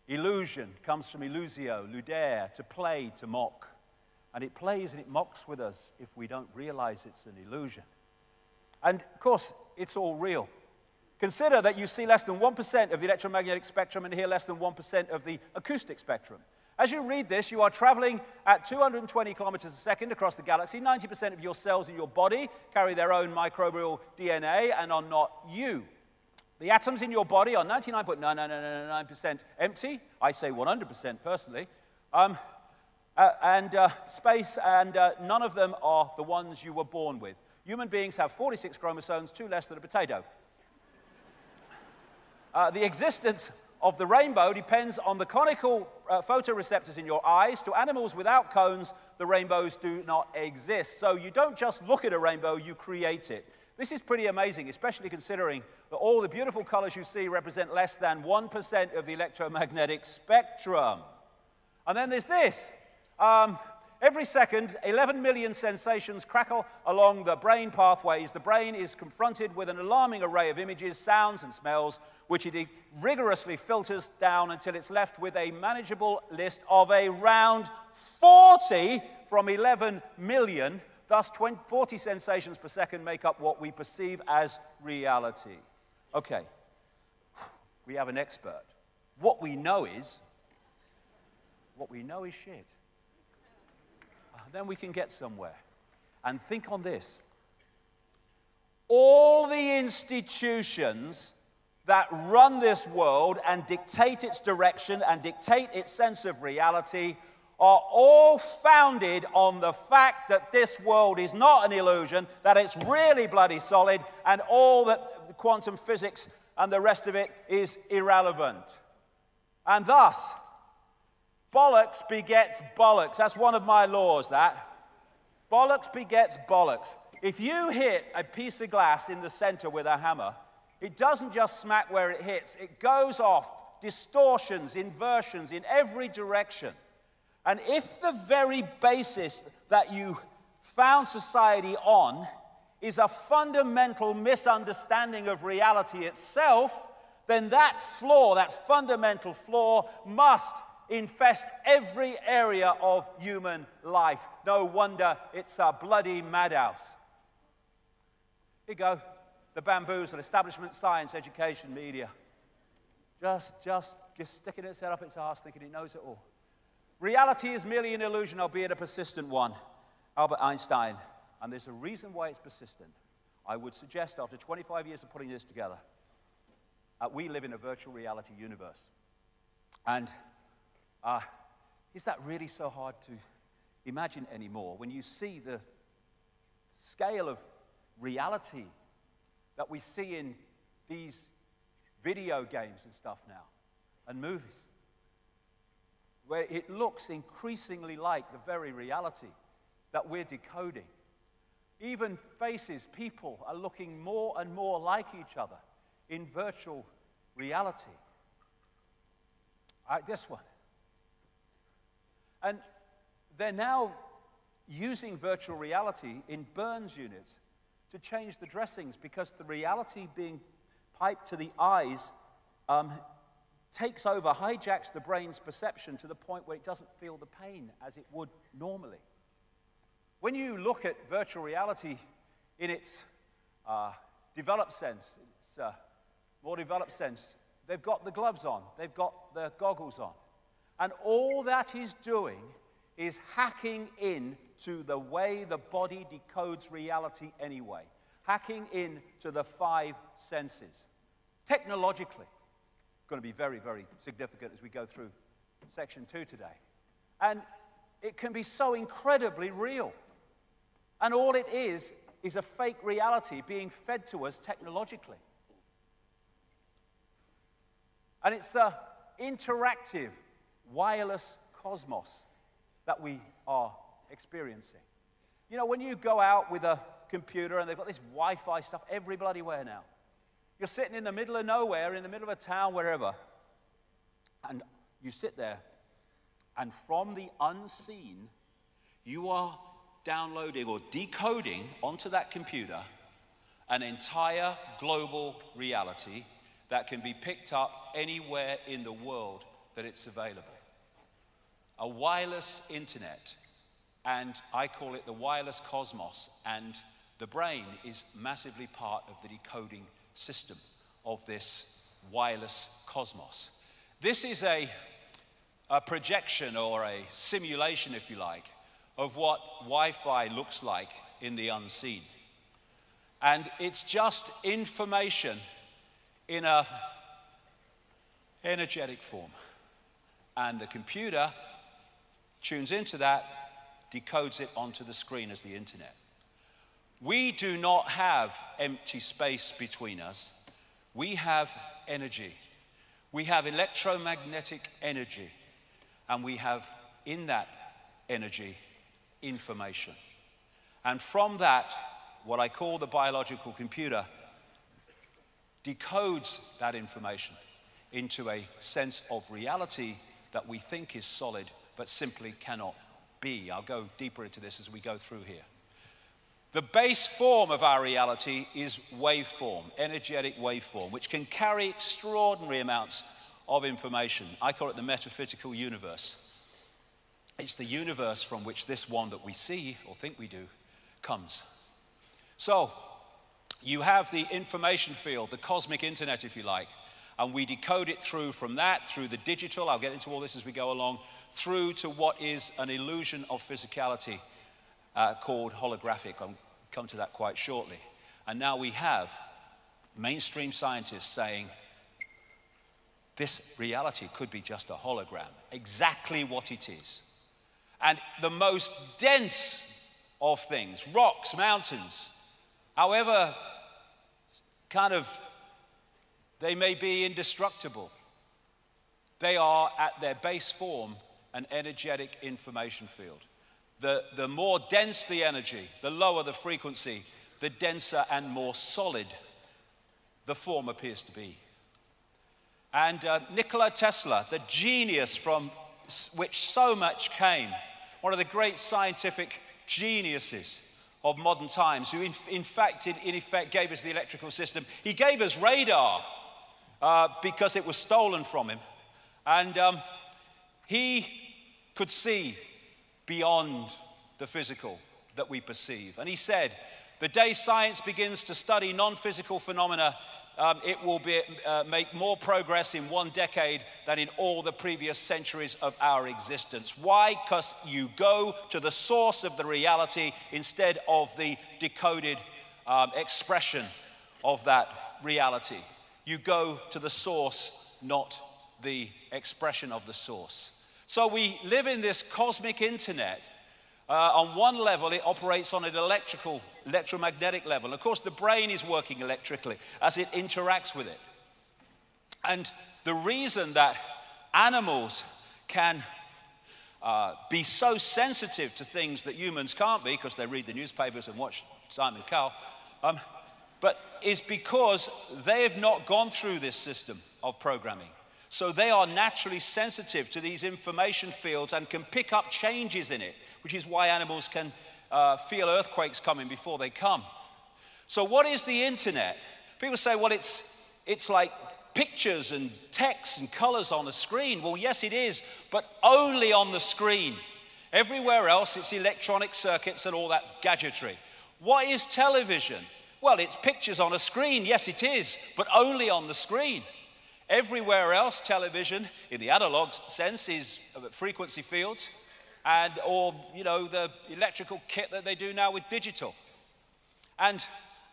Illusion comes from illusio, ludere, to play, to mock. And it plays and it mocks with us if we don't realize it's an illusion. And of course, it's all real. Consider that you see less than 1% of the electromagnetic spectrum and hear less than 1% of the acoustic spectrum. As you read this, you are traveling at 220 kilometers a second across the galaxy. 90% of your cells in your body carry their own microbial DNA and are not you. The atoms in your body are 99.9999% empty. I say 100% personally. Space, and none of them are the ones you were born with. Human beings have 46 chromosomes, 2 less than a potato. The existence of the rainbow depends on the conical photoreceptors in your eyes. To animals without cones, the rainbows do not exist. So you don't just look at a rainbow, you create it. This is pretty amazing, especially considering that all the beautiful colors you see represent less than 1% of the electromagnetic spectrum. And then there's this. Every second, 11 million sensations crackle along the brain pathways. The brain is confronted with an alarming array of images, sounds, and smells, which it rigorously filters down until it's left with a manageable list of around 40 from 11 million. Thus, 40 sensations per second make up what we perceive as reality. Okay, we have an expert. What we know is shit. Then we can get somewhere. And think on this. All the institutions that run this world and dictate its direction and dictate its sense of reality are all founded on the fact that this world is not an illusion, that it's really bloody solid, and all that quantum physics and the rest of it is irrelevant. And thus, bollocks begets bollocks. That's one of my laws, that. Bollocks begets bollocks. If you hit a piece of glass in the center with a hammer, it doesn't just smack where it hits. It goes off, distortions, inversions in every direction. And if the very basis that you found society on is a fundamental misunderstanding of reality itself, then that flaw, that fundamental flaw, must infest every area of human life. No wonder it's a bloody madhouse. Here you go. The bamboozle, establishment, science, education, media. Just sticking its head up its arse, thinking it knows it all. Reality is merely an illusion, albeit a persistent one. Albert Einstein. And there's a reason why it's persistent. I would suggest, after 25 years of putting this together, we live in a virtual reality universe. And is that really so hard to imagine anymore? When you see the scale of reality that we see in these video games and stuff now, and movies, where it looks increasingly like the very reality that we're decoding. Even faces, people are looking more and more like each other in virtual reality. Like this one. And they're now using virtual reality in burns units to change the dressings because the reality being piped to the eyes takes over, hijacks the brain's perception to the point where it doesn't feel the pain as it would normally. When you look at virtual reality in its developed sense, its more developed sense, they've got the gloves on, they've got the goggles on. And all that is doing is hacking into the way the body decodes reality anyway. Hacking into the 5 senses. Technologically, going to be very, very significant as we go through section 2 today. And it can be so incredibly real. And all it is a fake reality being fed to us technologically. And it's an interactive, wireless cosmos that we are experiencing. You know, when you go out with a computer and they've got this Wi-Fi stuff every bloody where now. You're sitting in the middle of nowhere, in the middle of a town, wherever, and you sit there, and from the unseen, you are downloading or decoding onto that computer an entire global reality that can be picked up anywhere in the world that it's available. A wireless internet, and I call it the wireless cosmos, and the brain is massively part of the decoding system of this wireless cosmos. This is a projection or a simulation, if you like, of what Wi-Fi looks like in the unseen. And it's just information in an energetic form. And the computer tunes into that, decodes it onto the screen as the internet. We do not have empty space between us. We have energy. We have electromagnetic energy. And we have, in that energy, information. And from that, what I call the biological computer decodes that information into a sense of reality that we think is solid, but simply cannot be. I'll go deeper into this as we go through here. The base form of our reality is waveform, energetic waveform, which can carry extraordinary amounts of information. I call it the metaphysical universe. It's the universe from which this one that we see, or think we do, comes. So, you have the information field, the cosmic internet, if you like, and we decode it through from that, through the digital, I'll get into all this as we go along, through to what is an illusion of physicality called holographic. I'll come to that quite shortly. And now we have mainstream scientists saying this reality could be just a hologram, exactly what it is. And the most dense of things, rocks, mountains, however kind of they may be indestructible, they are at their base form an energetic information field. The more dense the energy, the lower the frequency, the denser and more solid the form appears to be. And Nikola Tesla, the genius from which so much came, one of the great scientific geniuses of modern times, who in effect gave us the electrical system. He gave us radar because it was stolen from him. And he could see beyond the physical that we perceive. And he said, the day science begins to study non-physical phenomena, it will make more progress in 1 decade than in all the previous centuries of our existence. Why? Because you go to the source of the reality instead of the decoded expression of that reality. You go to the source, not the expression of the source. So we live in this cosmic internet. On one level, it operates on an electromagnetic level. Of course, the brain is working electrically as it interacts with it. And the reason that animals can be so sensitive to things that humans can't be, because they read the newspapers and watch Simon Cowell, but is because they have not gone through this system of programming. So they are naturally sensitive to these information fields and can pick up changes in it, which is why animals can feel earthquakes coming before they come. So what is the internet? People say, well, it's like pictures and text and colors on a screen. Well, yes, it is, but only on the screen. Everywhere else, it's electronic circuits and all that gadgetry. What is television? Well, it's pictures on a screen. Yes, it is, but only on the screen. Everywhere else, television, in the analog sense, is frequency fields, or, you know, the electrical kit that they do now with digital. And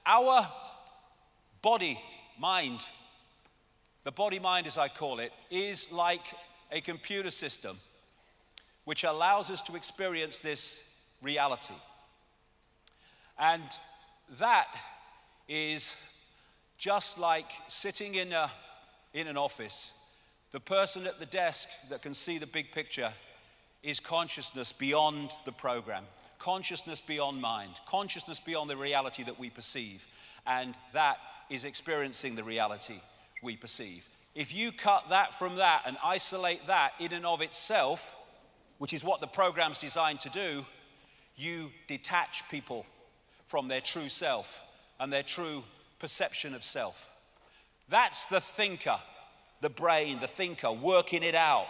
our body-mind, the body-mind as I call it, is like a computer system which allows us to experience this reality. And that is just like sitting in an office. The person at the desk that can see the big picture is consciousness beyond the program, consciousness beyond mind, consciousness beyond the reality that we perceive, and that is experiencing the reality we perceive. If you cut that from that and isolate that in and of itself, which is what the program's designed to do, you detach people from their true self and their true perception of self. That's the thinker, the brain, the thinker, working it out.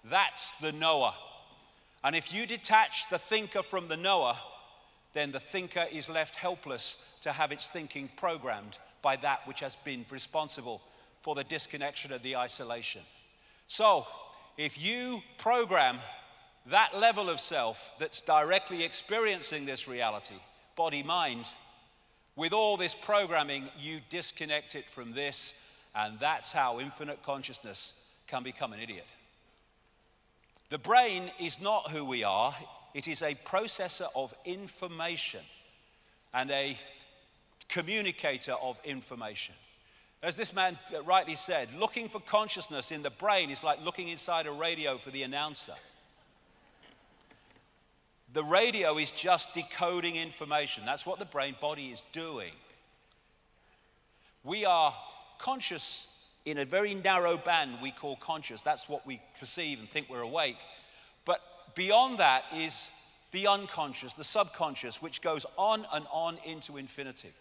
That's the knower. And if you detach the thinker from the knower, then the thinker is left helpless to have its thinking programmed by that which has been responsible for the disconnection of the isolation. So, if you program that level of self that's directly experiencing this reality, body-mind, with all this programming, you disconnect it from this, and that's how infinite consciousness can become an idiot. The brain is not who we are. It is a processor of information and a communicator of information. As this man rightly said, looking for consciousness in the brain is like looking inside a radio for the announcer. The radio is just decoding information. That's what the brain body is doing. We are conscious in a very narrow band we call conscious. That's what we perceive and think we're awake. But beyond that is the unconscious, the subconscious, which goes on and on into infinity.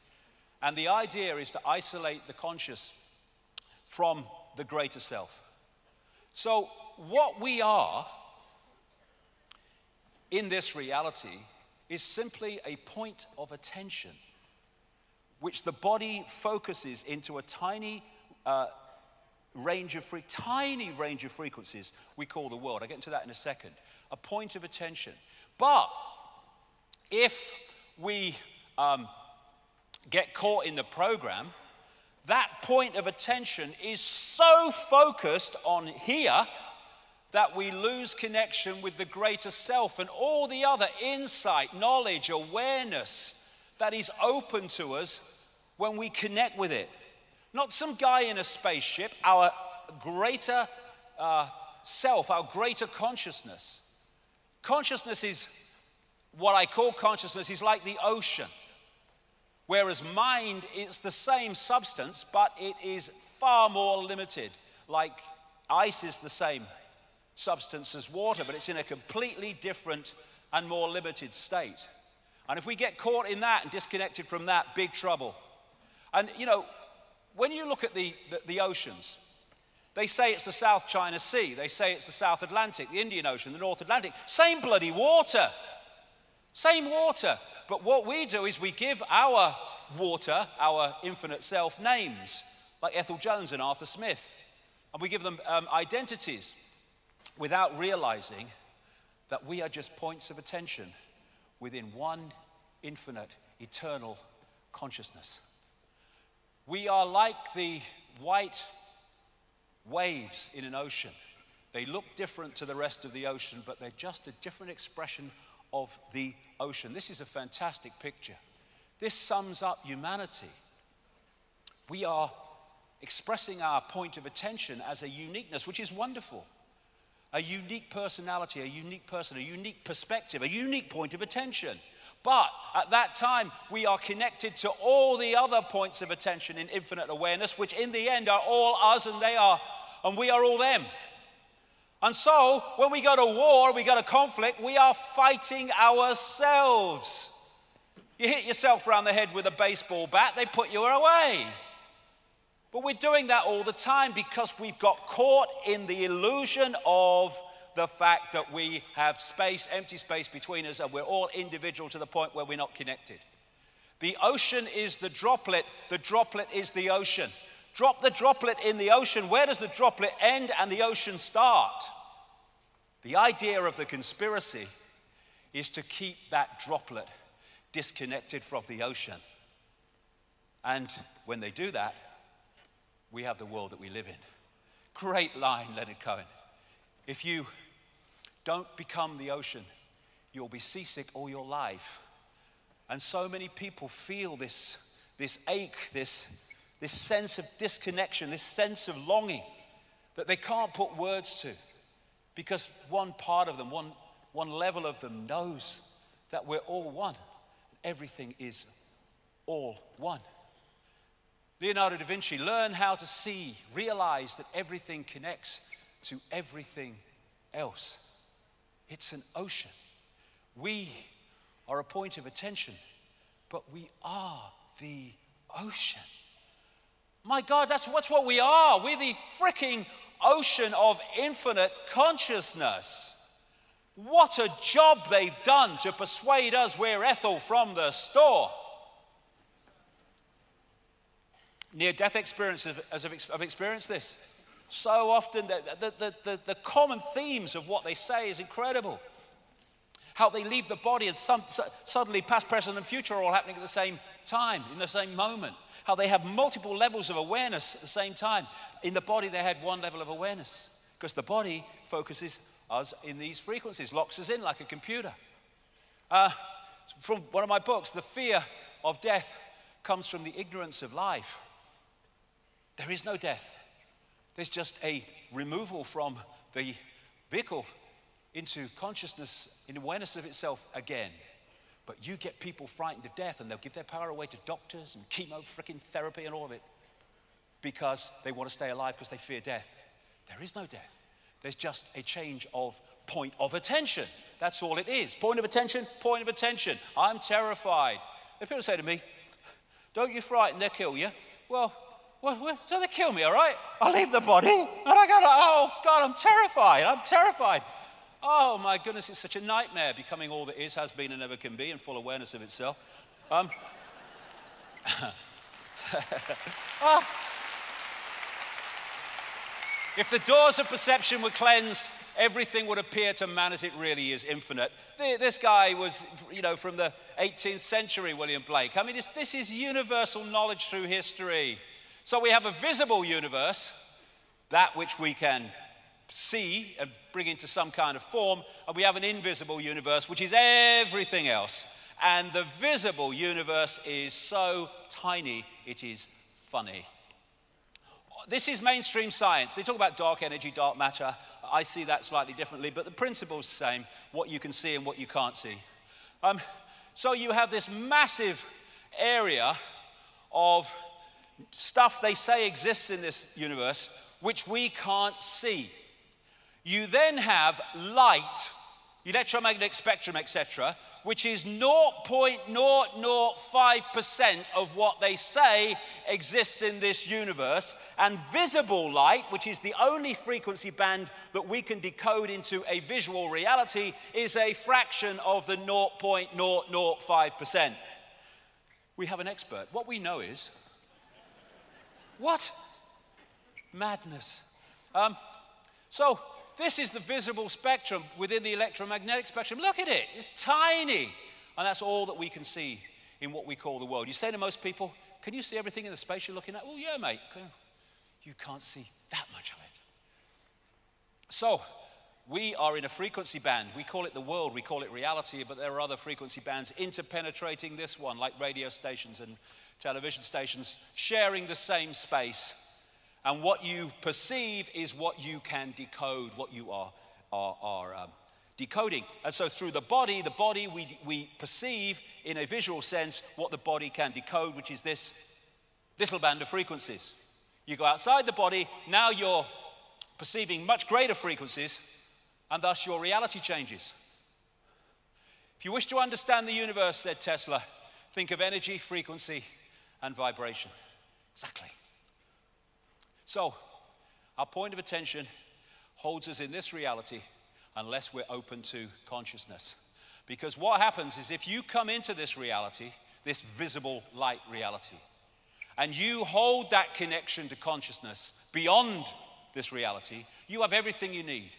And the idea is to isolate the conscious from the greater self. So what we are in this reality is simply a point of attention which the body focuses into a tiny range of frequencies we call the world. I'll get into that in a second. A point of attention. But if we get caught in the program, that point of attention is so focused on here that we lose connection with the greater self and all the other insight, knowledge, awareness that is open to us when we connect with it. Not some guy in a spaceship, our greater self, our greater consciousness. Consciousness is, what I call consciousness, is like the ocean. Whereas mind is the same substance, but it is far more limited. Like ice is the same substance as water, but it's in a completely different and more limited state. And if we get caught in that and disconnected from that, big trouble. And, you know, when you look at the oceans, they say it's the South China Sea, they say it's the South Atlantic, the Indian Ocean, the North Atlantic. Same bloody water. Same water. But what we do is we give our water, our infinite self, names, like Ethel Jones and Arthur Smith. And we give them identities without realizing that we are just points of attention within one infinite, eternal consciousness. We are like the white waves in an ocean. They look different to the rest of the ocean, but they're just a different expression of the ocean. This is a fantastic picture. This sums up humanity. We are expressing our point of attention as a uniqueness, which is wonderful. A unique personality, a unique person, a unique perspective, a unique point of attention. But at that time, we are connected to all the other points of attention in infinite awareness, which in the end are all us and we are all them. And so, when we go to war, we go to conflict, we are fighting ourselves. You hit yourself around the head with a baseball bat, they put you away. But we're doing that all the time because we've got caught in the illusion of the fact that we have space, empty space between us, and we're all individual to the point where we're not connected. The ocean is the droplet is the ocean. Drop the droplet in the ocean. Where does the droplet end and the ocean start? The idea of the conspiracy is to keep that droplet disconnected from the ocean. And when they do that, we have the world that we live in. Great line, Leonard Cohen. If you don't become the ocean, you'll be seasick all your life. And so many people feel this ache, this sense of disconnection, this sense of longing that they can't put words to, because one part of them, one level of them knows that we're all one. Everything is all one. Leonardo da Vinci learned how to see, realize that everything connects to everything else. It's an ocean. We are a point of attention, but we are the ocean. My God, that's what we are. We're the freaking ocean of infinite consciousness. What a job they've done to persuade us we're Ethel from the store. Near-death experiences have experienced this. So often, the common themes of what they say is incredible. How they leave the body and suddenly past, present, and future are all happening at the same time, in the same moment. How they have multiple levels of awareness at the same time. In the body, they had one level of awareness, because the body focuses us in these frequencies, locks us in like a computer. From one of my books, the fear of death comes from the ignorance of life. There is no death. There's just a removal from the vehicle into consciousness, in awareness of itself again. But you get people frightened of death, and they'll give their power away to doctors and chemo freaking therapy and all of it, because they want to stay alive, because they fear death. There is no death. There's just a change of point of attention. That's all it is. Point of attention, point of attention. I'm terrified. If people say to me, don't you frighten, they'll kill you. Well, so they kill me, all right? I'll leave the body, and I go, oh, God, I'm terrified. Oh, my goodness, it's such a nightmare, becoming all that is, has been, and never can be, in full awareness of itself. If the doors of perception were cleansed, everything would appear to man as it really is, infinite. This guy was, from the 18th century, William Blake. I mean, this is universal knowledge through history. So we have a visible universe, that which we can see and bring into some kind of form, and we have an invisible universe, which is everything else. And the visible universe is so tiny, it is funny. This is mainstream science. They talk about dark energy, dark matter. I see that slightly differently, but the principle's the same, what you can see and what you can't see. So you have this massive area of stuff they say exists in this universe, which we can't see. You then have light, electromagnetic spectrum, etc., which is 0.005% of what they say exists in this universe. And visible light, which is the only frequency band that we can decode into a visual reality, is a fraction of the 0.005%. We have an expert. What we know is, what? Madness. So this is the visible spectrum within the electromagnetic spectrum. Look at it, it's tiny. And that's all that we can see in what we call the world. You say to most people, can you see everything in the space you're looking at? Oh yeah, mate. You can't see that much of it. So we are in a frequency band. We call it the world, we call it reality, but there are other frequency bands interpenetrating this one, like radio stations and television stations, sharing the same space. And what you perceive is what you can decode, what you are decoding. And so through the body we perceive in a visual sense what the body can decode, which is this little band of frequencies. You go outside the body, now you're perceiving much greater frequencies, and thus your reality changes. If you wish to understand the universe, said Tesla, think of energy, frequency, and vibration. Exactly. So, our point of attention holds us in this reality unless we're open to consciousness. Because what happens is if you come into this reality, this visible light reality, and you hold that connection to consciousness beyond this reality, you have everything you need.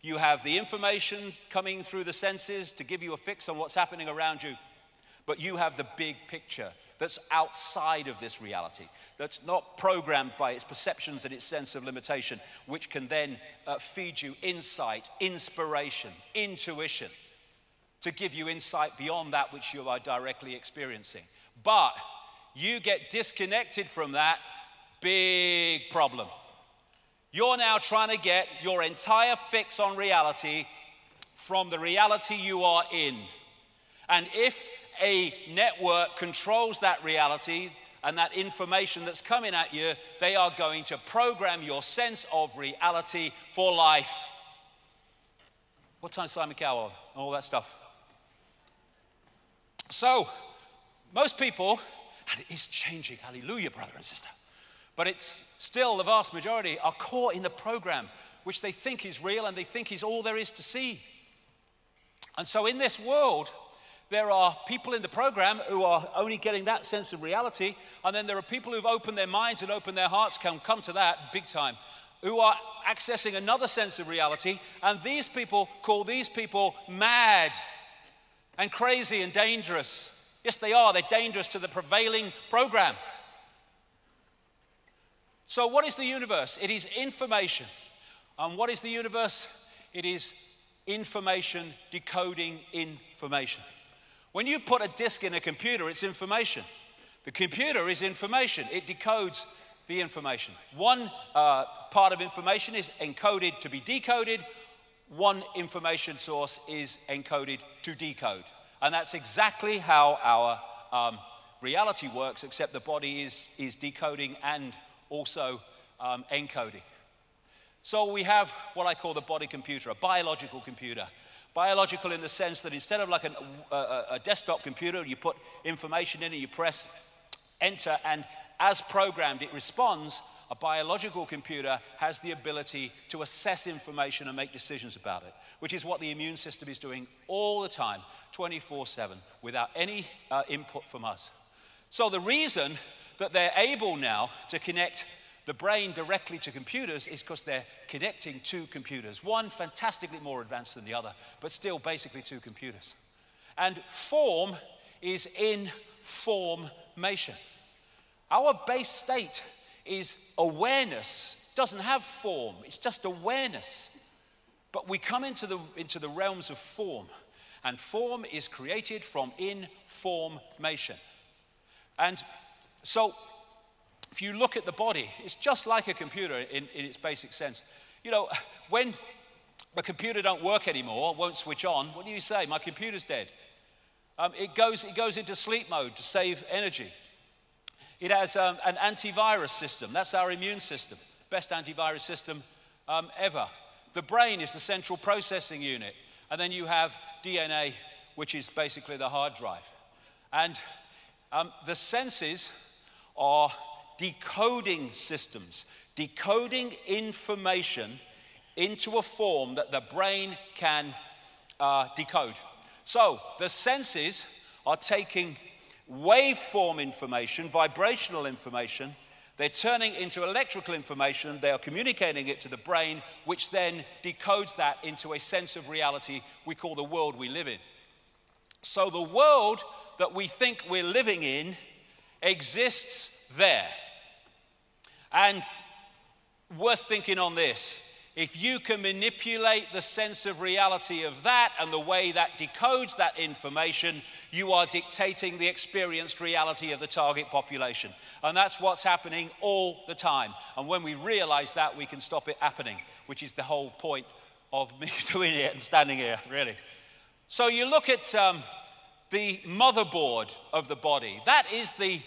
You have the information coming through the senses to give you a fix on what's happening around you, but you have the big picture that's outside of this reality, that's not programmed by its perceptions and its sense of limitation, which can then feed you insight, inspiration, intuition, to give you insight beyond that which you are directly experiencing. But you get disconnected from that, big problem. You're now trying to get your entire fix on reality from the reality you are in. And if a network controls that reality and that information that's coming at you, they are going to program your sense of reality for life. What time is Simon Cowell on? All that stuff. So, most people, and it is changing, hallelujah, brother and sister, but it's still the vast majority are caught in the program which they think is real and they think is all there is to see. And so in this world, there are people in the program who are only getting that sense of reality, and then there are people who've opened their minds and opened their hearts, can come to that big time, who are accessing another sense of reality, and these people call these people mad and crazy and dangerous. Yes, they are. They're dangerous to the prevailing program. So what is the universe? It is information. And what is the universe? It is information decoding information. When you put a disk in a computer, it's information. The computer is information. It decodes the information. One part of information is encoded to be decoded. One information source is encoded to decode. And that's exactly how our reality works, except the body is decoding and also encoding. So we have what I call the body computer, a biological computer. Biological in the sense that instead of like a desktop computer, you put information in and you press enter, and as programmed it responds. A biological computer has the ability to assess information and make decisions about it, which is what the immune system is doing all the time, 24/7, without any input from us. So the reason that they're able now to connect the brain directly to computers is because they're connecting two computers, one fantastically more advanced than the other, but still basically two computers. And form is information. Our base state is awareness. It doesn't have form, it's just awareness. But we come into the realms of form, and form is created from information. And so if you look at the body, it's just like a computer in its basic sense. You know, when the computer don't work anymore, won't switch on, what do you say? My computer's dead. It goes into sleep mode to save energy. It has an antivirus system. That's our immune system. Best antivirus system ever. The brain is the central processing unit. And then you have DNA, which is basically the hard drive. And the senses are decoding systems, decoding information into a form that the brain can decode. So the senses are taking waveform information, vibrational information, they're turning into electrical information, they are communicating it to the brain, which then decodes that into a sense of reality we call the world we live in. So the world that we think we're living in exists there. And worth thinking on this, if you can manipulate the sense of reality of that and the way that decodes that information, you are dictating the experienced reality of the target population. And that's what's happening all the time. And when we realize that, we can stop it happening, which is the whole point of me doing it and standing here, really. So you look at the motherboard of the body. That is the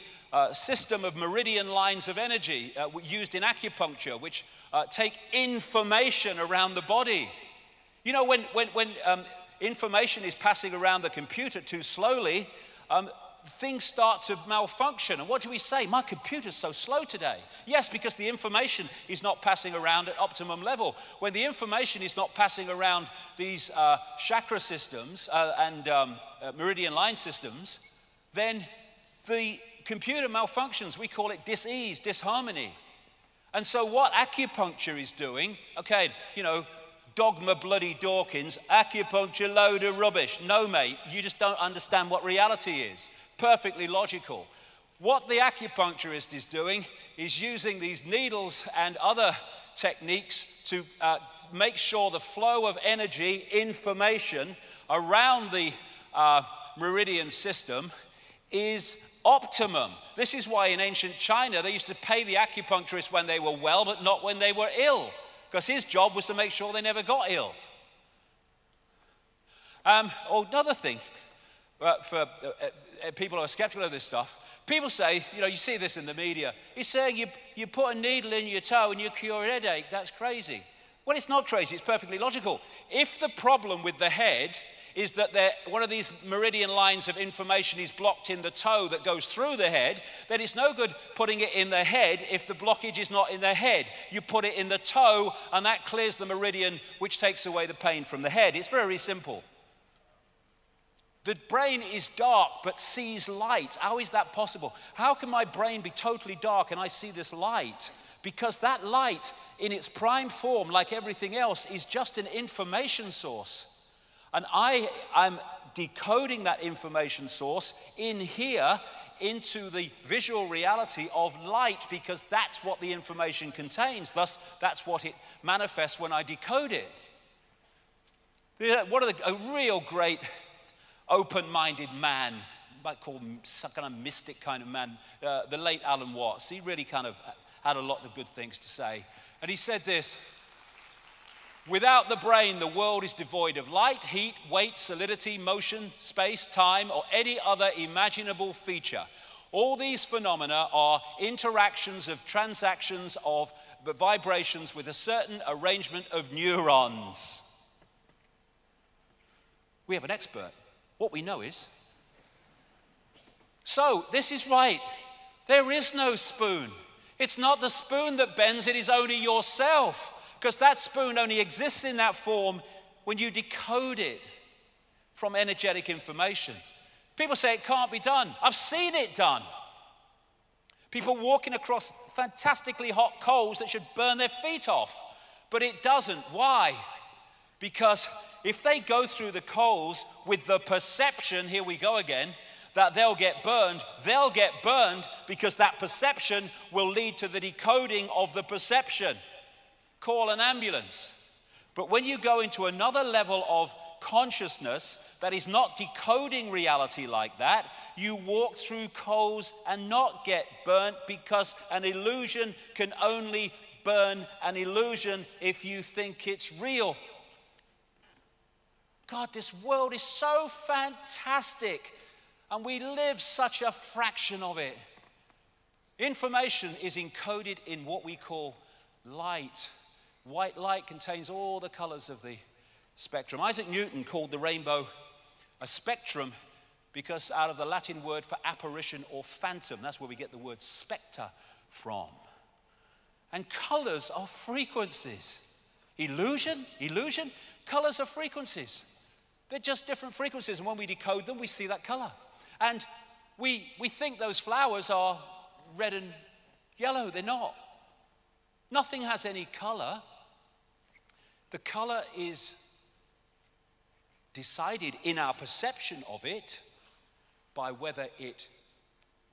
system of meridian lines of energy used in acupuncture, which take information around the body. You know, when information is passing around the computer too slowly, things start to malfunction. And what do we say? My computer's so slow today. Yes, because the information is not passing around at optimum level. When the information is not passing around these chakra systems and meridian line systems, then the computer malfunctions. We call it dis-ease, disharmony. And so what acupuncture is doing, okay, you know, dogma bloody Dawkins, acupuncture load of rubbish. No, mate, you just don't understand what reality is. Perfectly logical. What the acupuncturist is doing is using these needles and other techniques to make sure the flow of energy, information around the meridian system is optimum. This is why in ancient China they used to pay the acupuncturist when they were well, but not when they were ill, because his job was to make sure they never got ill. Another thing, for people who are skeptical of this stuff, people say, you know, you see this in the media, he's saying you put a needle in your toe and you cure a headache. That's crazy. Well, it's not crazy, it's perfectly logical. If the problem with the head is that one of these meridian lines of information is blocked in the toe that goes through the head, then it's no good putting it in the head if the blockage is not in the head. You put it in the toe and that clears the meridian, which takes away the pain from the head. It's very simple. The brain is dark but sees light. How is that possible? How can my brain be totally dark and I see this light? Because that light in its prime form, like everything else, is just an information source. And I'm decoding that information source in here into the visual reality of light, because that's what the information contains. Thus, that's what it manifests when I decode it. A real great open-minded man, you might call him some kind of mystic kind of man, the late Alan Watts. He really kind of had a lot of good things to say. And he said this: without the brain, the world is devoid of light, heat, weight, solidity, motion, space, time, or any other imaginable feature. All these phenomena are interactions of transactions of vibrations with a certain arrangement of neurons. We have an expert. What we know is. So, this is right. There is no spoon. It's not the spoon that bends, it is only yourself. Because that spoon only exists in that form when you decode it from energetic information. People say it can't be done. I've seen it done. People walking across fantastically hot coals that should burn their feet off. But it doesn't. Why? Because if they go through the coals with the perception, here we go again, that they'll get burned because that perception will lead to the decoding of the perception. Call an ambulance. But when you go into another level of consciousness that is not decoding reality like that, you walk through coals and not get burnt, because an illusion can only burn an illusion if you think it's real. God, this world is so fantastic, and we live such a fraction of it. Information is encoded in what we call light, White light contains all the colors of the spectrum. Isaac Newton called the rainbow a spectrum because out of the Latin word for apparition or phantom, that's where we get the word spectre from. And colors are frequencies. Illusion, colors are frequencies. They're just different frequencies, and when we decode them, we see that color. And we think those flowers are red and yellow. They're not. Nothing has any color. The color is decided in our perception of it by whether it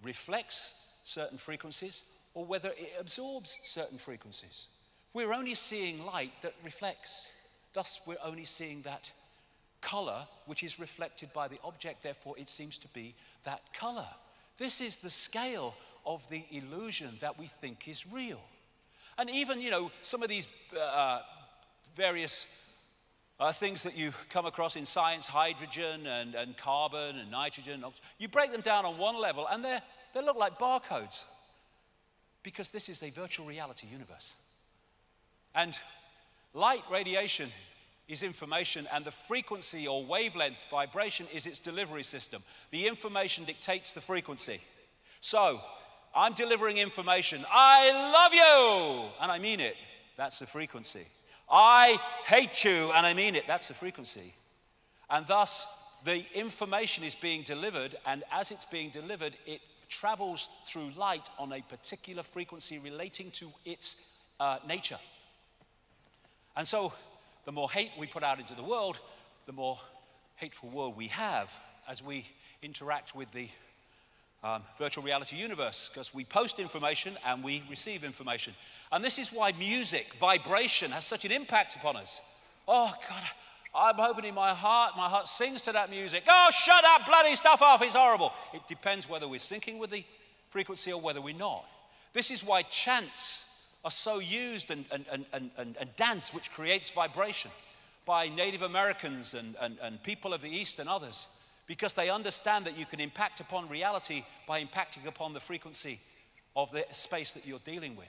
reflects certain frequencies or whether it absorbs certain frequencies. We're only seeing light that reflects. Thus, we're only seeing that color which is reflected by the object. Therefore, it seems to be that color. This is the scale of the illusion that we think is real. And even, you know, some of these various things that you come across in science, hydrogen and carbon and nitrogen, you break them down on one level and they look like barcodes because this is a virtual reality universe. And light radiation is information, and the frequency or wavelength vibration is its delivery system. The information dictates the frequency. So, I'm delivering information. I love you, and I mean it. That's the frequency. I hate you, and I mean it. That's the frequency. And thus, the information is being delivered, and as it's being delivered, it travels through light on a particular frequency relating to its nature. And so, the more hate we put out into the world, the more hateful world we have as we interact with the virtual reality universe, because we post information and we receive information. And this is why music, vibration, has such an impact upon us. Oh, God, I'm hoping in my heart sings to that music. Oh, shut that bloody stuff off, it's horrible. It depends whether we're syncing with the frequency or whether we're not. This is why chants are so used and dance, which creates vibration, by Native Americans and people of the East and others, because they understand that you can impact upon reality by impacting upon the frequency of the space that you're dealing with.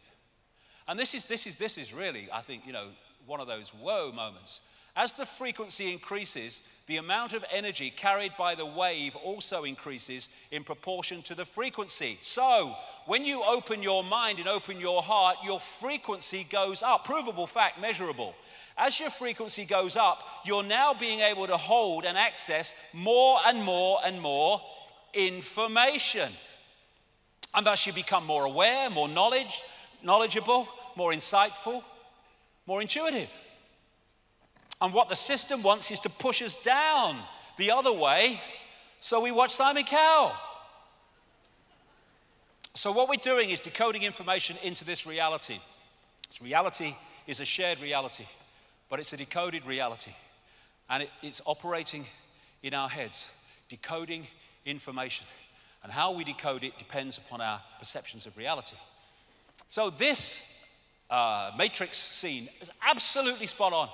And this is really, I think, you know, one of those whoa moments. As the frequency increases, the amount of energy carried by the wave also increases in proportion to the frequency. So, when you open your mind and open your heart, your frequency goes up. Provable fact, measurable. As your frequency goes up, you're now being able to hold and access more and more and more information. And thus you become more aware, more knowledgeable, more insightful, more intuitive. And what the system wants is to push us down the other way, so we watch Simon Cowell. So what we're doing is decoding information into this reality. This reality is a shared reality, but it's a decoded reality. And it's operating in our heads, decoding information. And how we decode it depends upon our perceptions of reality. So this Matrix scene is absolutely spot on.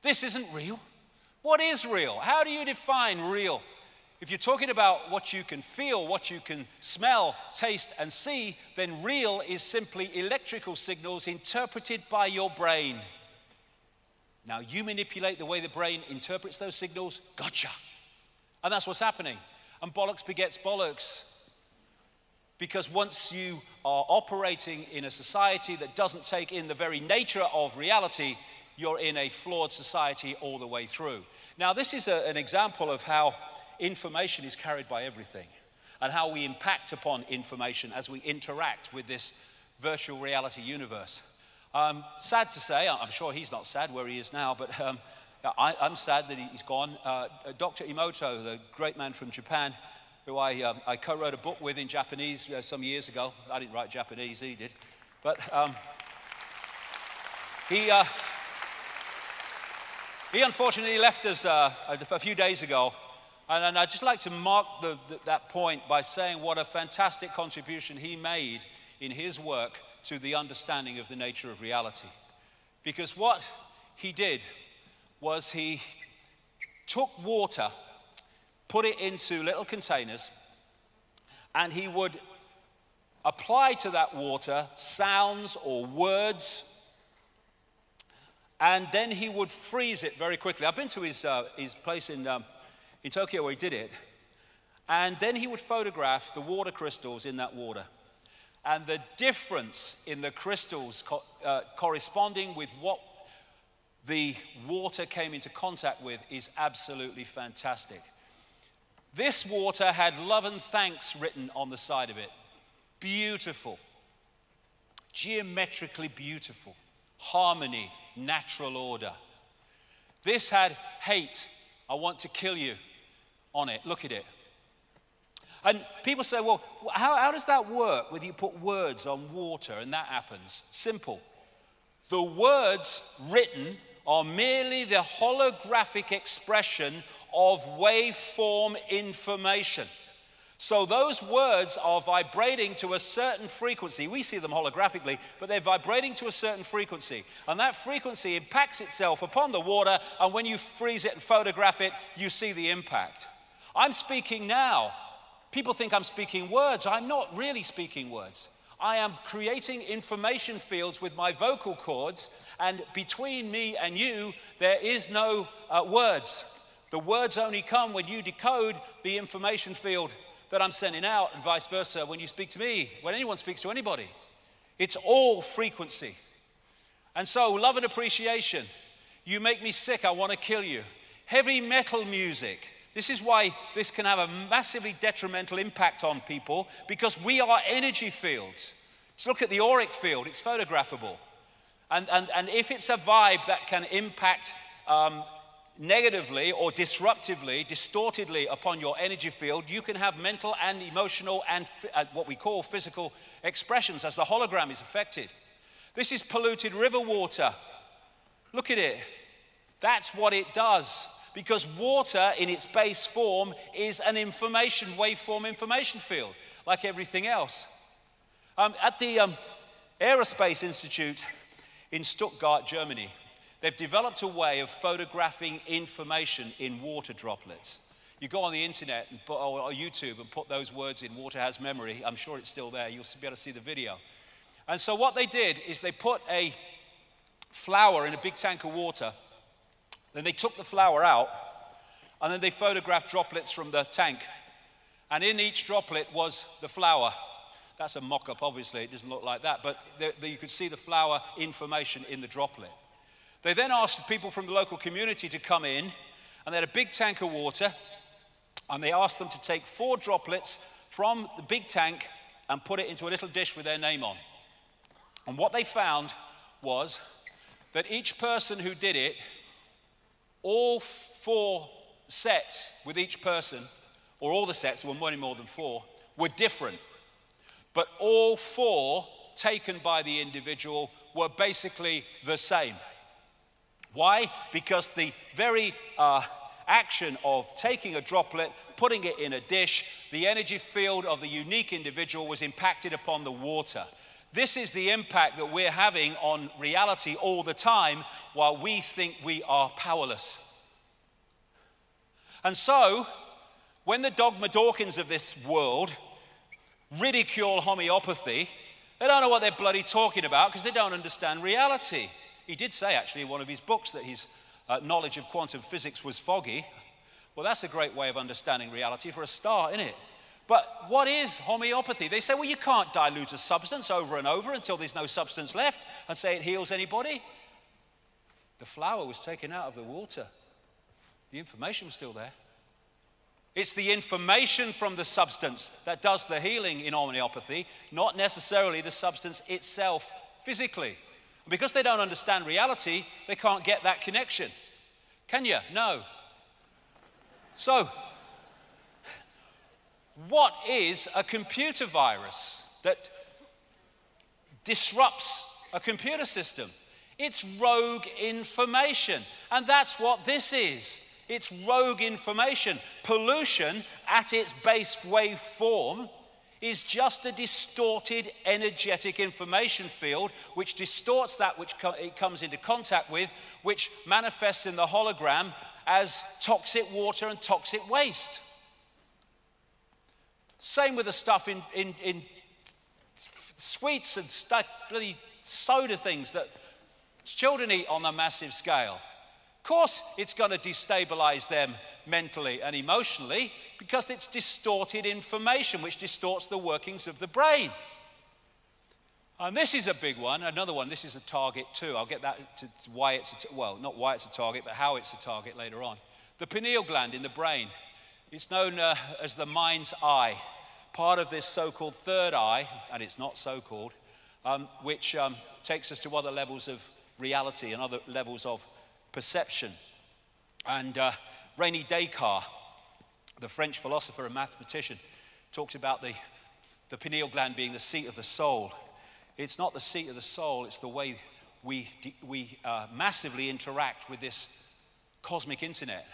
This isn't real. What is real? How do you define real? If you're talking about what you can feel, what you can smell, taste, and see, then real is simply electrical signals interpreted by your brain. Now, you manipulate the way the brain interprets those signals, gotcha. And that's what's happening. And bollocks begets bollocks. Because once you are operating in a society that doesn't take in the very nature of reality, you're in a flawed society all the way through. Now, this is an example of how information is carried by everything and how we impact upon information as we interact with this virtual reality universe. Sad to say, I'm sure he's not sad where he is now, but I'm sad that he's gone. Dr. Emoto, the great man from Japan, who I co-wrote a book with in Japanese some years ago. I didn't write Japanese, he did. But he unfortunately left us a few days ago. And I'd just like to mark that point by saying what a fantastic contribution he made in his work to the understanding of the nature of reality. Because what he did was he took water, put it into little containers, and he would apply to that water sounds or words and then he would freeze it very quickly. I've been to his place in Tokyo where he did it, and then he would photograph the water crystals in that water. And the difference in the crystals corresponding with what the water came into contact with is absolutely fantastic. This water had love and thanks written on the side of it. Beautiful. Geometrically beautiful. Harmony, natural order. This had hate, I want to kill you, on it. Look at it. And people say, well, how does that work whether you put words on water and that happens? Simple. The words written are merely the holographic expression of waveform information. So those words are vibrating to a certain frequency. We see them holographically, but they're vibrating to a certain frequency. And that frequency impacts itself upon the water, and when you freeze it and photograph it, you see the impact. I'm speaking now. People think I'm speaking words. I'm not really speaking words. I am creating information fields with my vocal cords, and between me and you, there is no words. The words only come when you decode the information field that I'm sending out, and vice versa when you speak to me, when anyone speaks to anybody. It's all frequency. And so, love and appreciation. You make me sick, I want to kill you. Heavy metal music. This is why this can have a massively detrimental impact on people, because we are energy fields. Just look at the auric field, it's photographable. And if it's a vibe that can impact negatively or disruptively, distortedly upon your energy field, you can have mental and emotional and what we call physical expressions as the hologram is affected. This is polluted river water. Look at it. That's what it does. Because water in its base form is an information, waveform information field, like everything else. At the Aerospace Institute in Stuttgart, Germany, they've developed a way of photographing information in water droplets. You go on the internet and or YouTube and put those words in, water has memory. I'm sure it's still there. You'll be able to see the video. And so what they did is they put a flower in a big tank of water. Then they took the flower out, and then they photographed droplets from the tank. And in each droplet was the flower. That's a mock-up, obviously. It doesn't look like that, but you could see the flower information in the droplet. They then asked people from the local community to come in, and they had a big tank of water, and they asked them to take 4 droplets from the big tank and put it into a little dish with their name on. And what they found was that each person who did it, all 4 sets with each person, or all the sets, there were more than 4, were different. But all 4 taken by the individual were basically the same. Why? Because the very action of taking a droplet, putting it in a dish, the energy field of the unique individual was impacted upon the water. This is the impact that we're having on reality all the time while we think we are powerless. And so, when the Dogma Dawkins of this world ridicule homeopathy, they don't know what they're bloody talking about because they don't understand reality. He did say, actually, in one of his books that his knowledge of quantum physics was foggy. Well, that's a great way of understanding reality for a start, isn't it? But what is homeopathy? They say, well, you can't dilute a substance over and over until there's no substance left and say it heals anybody. The flower was taken out of the water. The information was still there. It's the information from the substance that does the healing in homeopathy, not necessarily the substance itself physically. And because they don't understand reality, they can't get that connection. Can you? No. So, what is a computer virus that disrupts a computer system? It's rogue information, and that's what this is. It's rogue information. Pollution at its base wave form is just a distorted energetic information field which distorts that which it comes into contact with, which manifests in the hologram as toxic water and toxic waste. Same with the stuff in sweets and bloody soda things that Children eat on a massive scale. Of course, it's going to destabilize them mentally and emotionally because it's distorted information, which distorts the workings of the brain. And this is a big one, another one. This is a target too. I'll get that to why it's well, not why it's a target, but how it's a target later on. The pineal gland in the brain. It's known as the mind's eye, part of this so-called third eye, and it's not so-called, which takes us to other levels of reality and other levels of perception. And René Descartes, the French philosopher and mathematician, talked about the pineal gland being the seat of the soul. It's not the seat of the soul, it's the way we massively interact with this cosmic internet.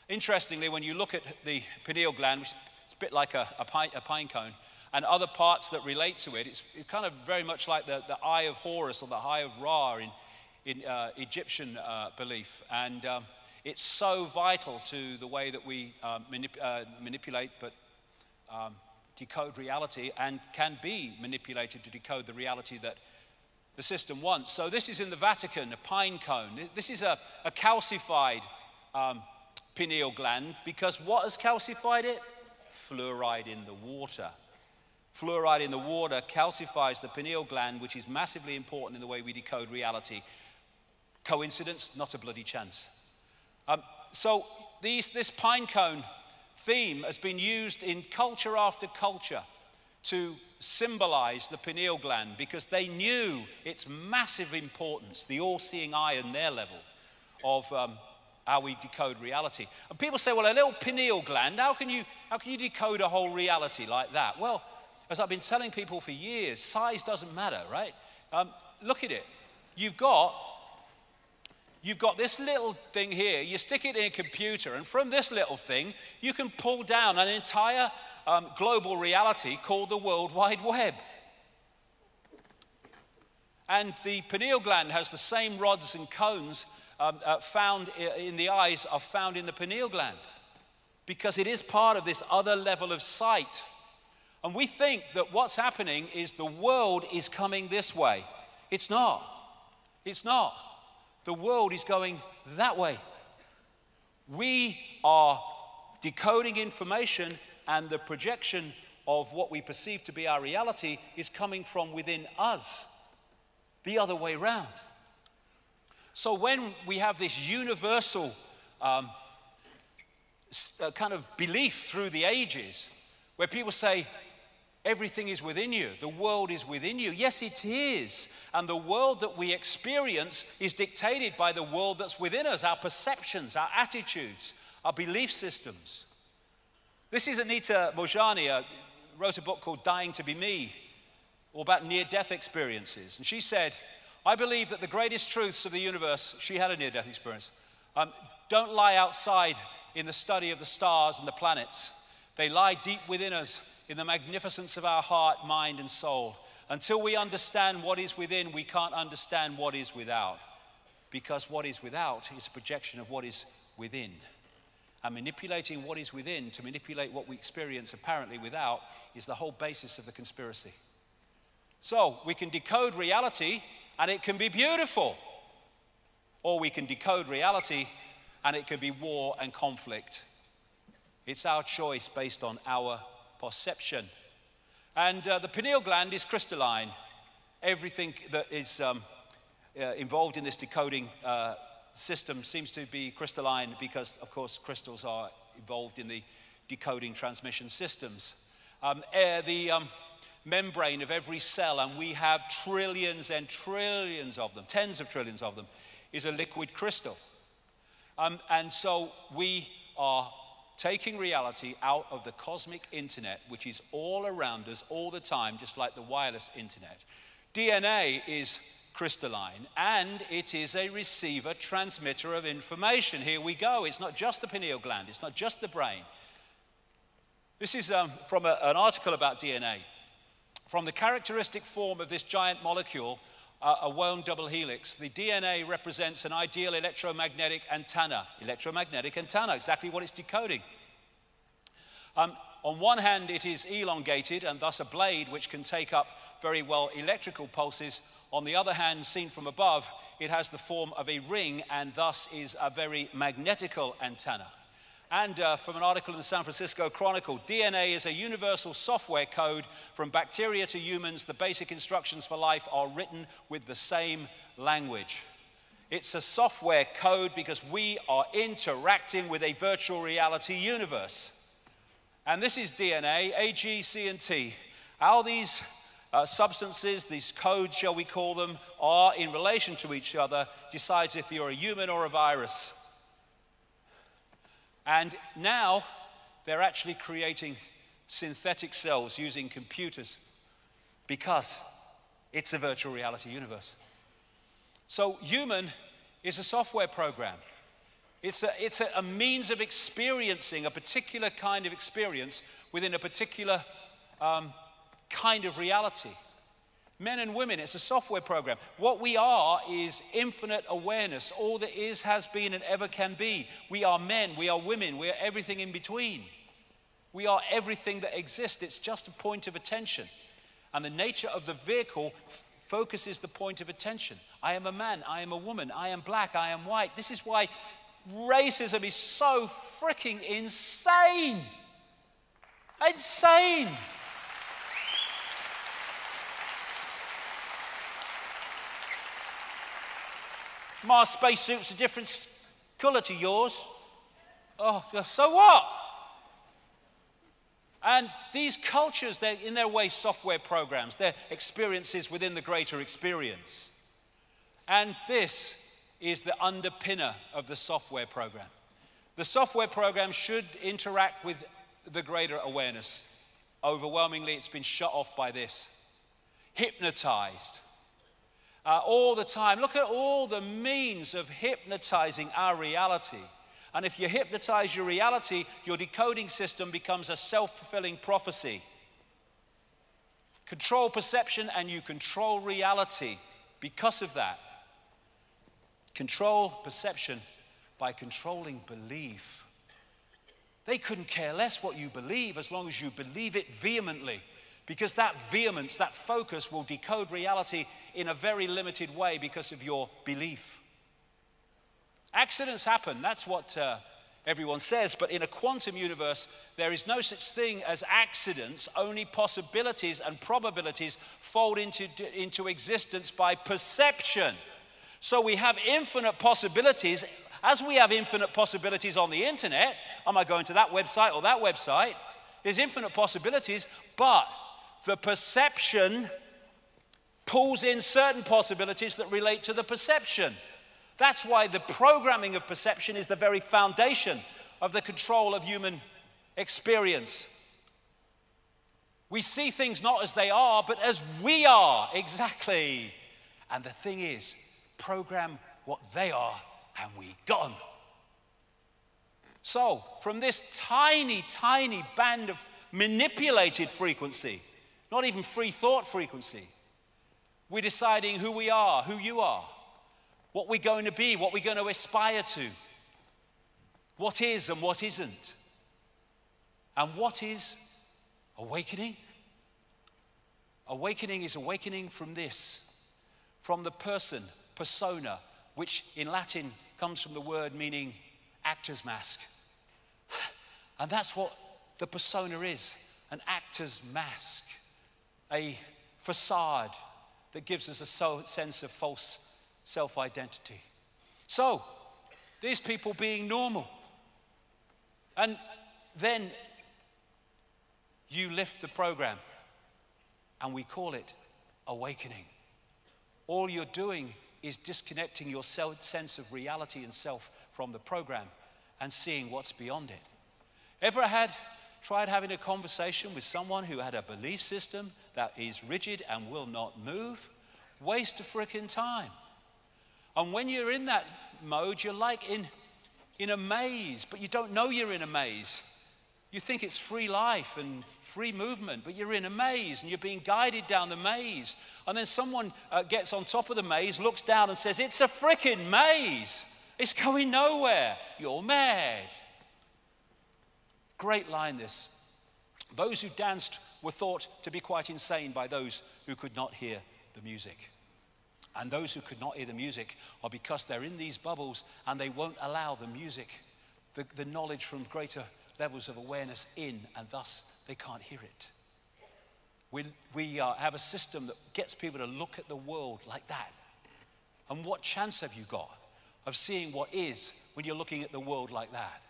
Interestingly, when you look at the pineal gland, which is a bit like a pine cone, and other parts that relate to it, it's kind of very much like the eye of Horus or the eye of Ra in Egyptian belief. And it's so vital to the way that we manipulate but decode reality, and can be manipulated to decode the reality that the system wants. So this is in the Vatican, a pine cone. This is a calcified pineal gland, because what has calcified it? Fluoride in the water. Fluoride in the water calcifies the pineal gland, which is massively important in the way we decode reality. Coincidence? Not a bloody chance. So this pine cone theme has been used in culture after culture to symbolize the pineal gland, because they knew its massive importance, the all-seeing eye and their level of how we decode reality. And people say, well, a little pineal gland, how can you decode a whole reality like that? Well, as I've been telling people for years, size doesn't matter, right? Look at it. You've got this little thing here, you stick it in a computer, and from this little thing, you can pull down an entire global reality called the World Wide Web. And the pineal gland has the same rods and cones found in the eyes are found in the pineal gland, because it is part of this other level of sight. And we think that what's happening is the world is coming this way. It's not. It's not. The world is going that way. We are decoding information, and the projection of what we perceive to be our reality is coming from within us, the other way around. So when we have this universal kind of belief through the ages, where people say, everything is within you, the world is within you. Yes, it is. And the world that we experience is dictated by the world that's within us, our perceptions, our attitudes, our belief systems. This is Anita Moorjani, wrote a book called Dying to Be Me, all about near-death experiences. And she said, I believe that the greatest truths of the universe, she had a near-death experience, don't lie outside in the study of the stars and the planets. They lie deep within us, in the magnificence of our heart, mind, and soul. Until we understand what is within, we can't understand what is without. Because what is without is a projection of what is within. And manipulating what is within to manipulate what we experience apparently without is the whole basis of the conspiracy. So we can decode reality and it can be beautiful. Or we can decode reality and it can be war and conflict. It's our choice based on our perception. And the pineal gland is crystalline. Everything that is involved in this decoding system seems to be crystalline because, of course, crystals are involved in the decoding transmission systems. The membrane of every cell, and we have trillions and trillions of them, tens of trillions of them, is a liquid crystal. And so we are taking reality out of the cosmic internet, which is all around us all the time, just like the wireless internet. DNA is crystalline, and it is a receiver, transmitter of information. Here we go. It's not just the pineal gland. It's not just the brain. This is from an article about DNA. From the characteristic form of this giant molecule, a wound double helix, the DNA represents an ideal electromagnetic antenna. Electromagnetic antenna, exactly what it's decoding. On one hand, it is elongated and thus a blade which can take up very well electrical pulses. On the other hand, seen from above, it has the form of a ring and thus is a very magnetical antenna. And from an article in the San Francisco Chronicle, DNA is a universal software code. From bacteria to humans, the basic instructions for life are written with the same language. It's a software code because we are interacting with a virtual reality universe. And this is DNA, A, G, C, and T. How these substances, these codes, shall we call them, are in relation to each other decides if you're a human or a virus. And now they're actually creating synthetic cells using computers because it's a virtual reality universe. So human is a software program. It's a means of experiencing a particular kind of experience within a particular kind of reality. Men and women, it's a software program. What we are is infinite awareness. All that is, has been, and ever can be. We are men, we are women, we are everything in between. We are everything that exists. It's just a point of attention. And the nature of the vehicle focuses the point of attention. I am a man, I am a woman, I am black, I am white. This is why racism is so freaking insane. Insane. My spacesuit's a different colour to yours. Oh, so what? And these cultures, they're in their way software programs. They're experiences within the greater experience. And this is the underpinner of the software program. The software program should interact with the greater awareness. Overwhelmingly, it's been shut off by this. Hypnotized. All the time. Look at all the means of hypnotizing our reality. And if you hypnotize your reality, your decoding system becomes a self-fulfilling prophecy. Control perception and you control reality because of that. Control perception by controlling belief. They couldn't care less what you believe as long as you believe it vehemently. Because that vehemence, that focus will decode reality in a very limited way because of your belief. Accidents happen, that's what everyone says, but in a quantum universe, there is no such thing as accidents, only possibilities and probabilities fold into existence by perception. So we have infinite possibilities. As we have infinite possibilities on the internet, I might go into that website or that website, there's infinite possibilities, but the perception pulls in certain possibilities that relate to the perception. That's why the programming of perception is the very foundation of the control of human experience. We see things not as they are, but as we are, exactly. And the thing is, program what they are, and we got them. So, from this tiny, tiny band of manipulated frequency, not even free thought frequency, we're deciding who we are, who you are, what we're going to be, what we're going to aspire to, what is and what isn't. And what is awakening? Awakening is awakening from this, from the person, persona, which in Latin comes from the word meaning actor's mask. And that's what the persona is, an actor's mask, a facade that gives us a sense of false self-identity. So, these people being normal. And then you lift the program and we call it awakening. All you're doing is disconnecting your sense of reality and self from the program and seeing what's beyond it. Ever tried having a conversation with someone who had a belief system that is rigid and will not move? Waste of frickin' time. And when you're in that mode, you're like in a maze, but you don't know you're in a maze. You think it's free life and free movement, but you're in a maze and you're being guided down the maze. And then someone gets on top of the maze, looks down and says, "It's a frickin' maze. It's going nowhere. You're mad." Great line, this. Those who danced were thought to be quite insane by those who could not hear the music. And those who could not hear the music are because they're in these bubbles and they won't allow the music, the knowledge from greater levels of awareness in, and thus they can't hear it. We have a system that gets people to look at the world like that. And what chance have you got of seeing what is when you're looking at the world like that?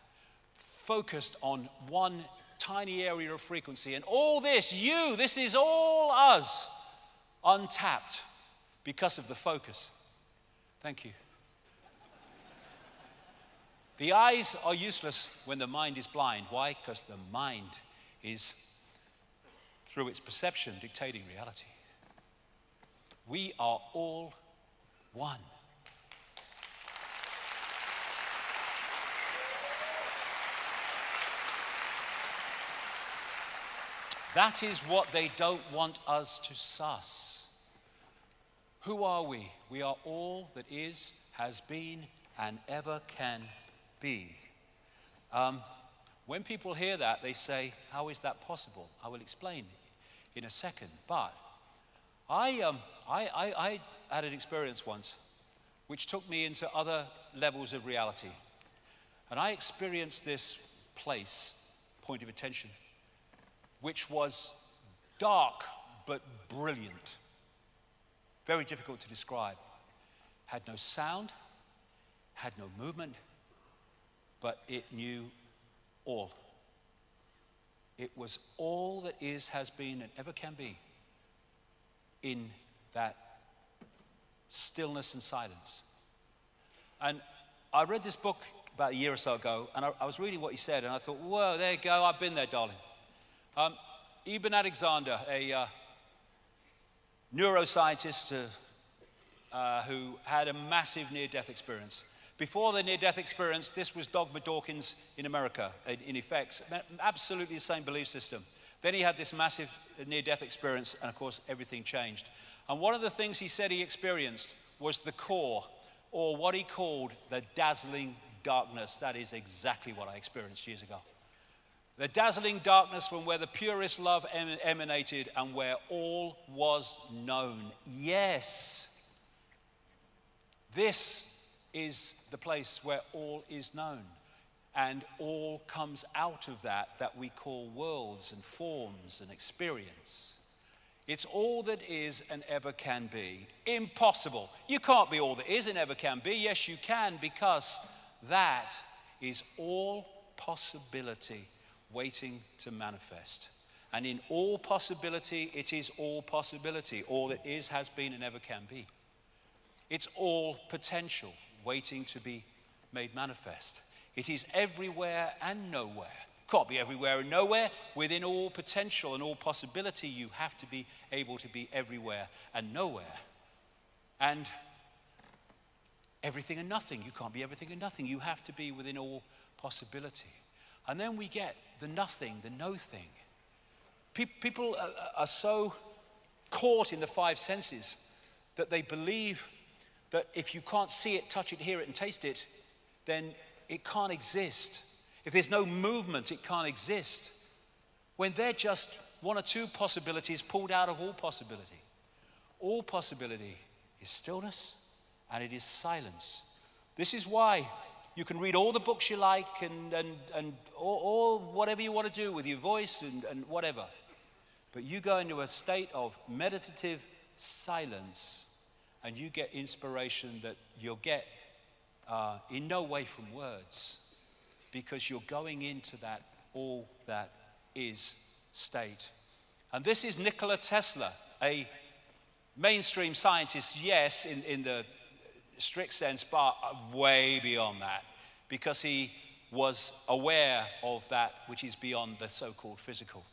Focused on one tiny area of frequency. And all this, this is all us, untapped because of the focus. Thank you. The eyes are useless when the mind is blind. Why? Because the mind is, through its perception, dictating reality. We are all one. That is what they don't want us to suss. Who are we? We are all that is, has been, and ever can be. When people hear that, they say, how is that possible? I will explain in a second. But I had an experience once which took me into other levels of reality. And I experienced this place, point of attention, which was dark but brilliant. Very difficult to describe. Had no sound, had no movement, but it knew all. It was all that is, has been, and ever can be in that stillness and silence. And I read this book about a year or so ago, and I was reading what he said, and I thought, whoa, there you go, I've been there, darling. Ibn Alexander, a neuroscientist who had a massive near-death experience. Before the near-death experience, this was Dogma Dawkins in America, in effect, absolutely the same belief system. Then he had this massive near-death experience, and of course, everything changed. And one of the things he said he experienced was the core, or what he called the dazzling darkness. That is exactly what I experienced years ago. The dazzling darkness from where the purest love emanated and where all was known. Yes, this is the place where all is known. And all comes out of that we call worlds and forms and experience. It's all that is and ever can be. Impossible. You can't be all that is and ever can be. Yes, you can, because that is all possibility waiting to manifest. And in all possibility, it is all possibility. All that is, has been, and ever can be. It's all potential waiting to be made manifest. It is everywhere and nowhere. Can't be everywhere and nowhere. Within all potential and all possibility, you have to be able to be everywhere and nowhere. And everything and nothing. You can't be everything and nothing. You have to be within all possibility. And then we get the nothing, the no thing. People are so caught in the five senses that they believe that if you can't see it, touch it, hear it, and taste it, then it can't exist. If there's no movement, it can't exist. When they're just one or two possibilities pulled out of all possibility. All possibility is stillness and it is silence. This is why you can read all the books you like and all whatever you want to do with your voice and whatever. But you go into a state of meditative silence and you get inspiration that you'll get in no way from words, because you're going into that all that is state. And this is Nikola Tesla, a mainstream scientist, yes, in the strict sense, but way beyond that, because he was aware of that which is beyond the so-called physical.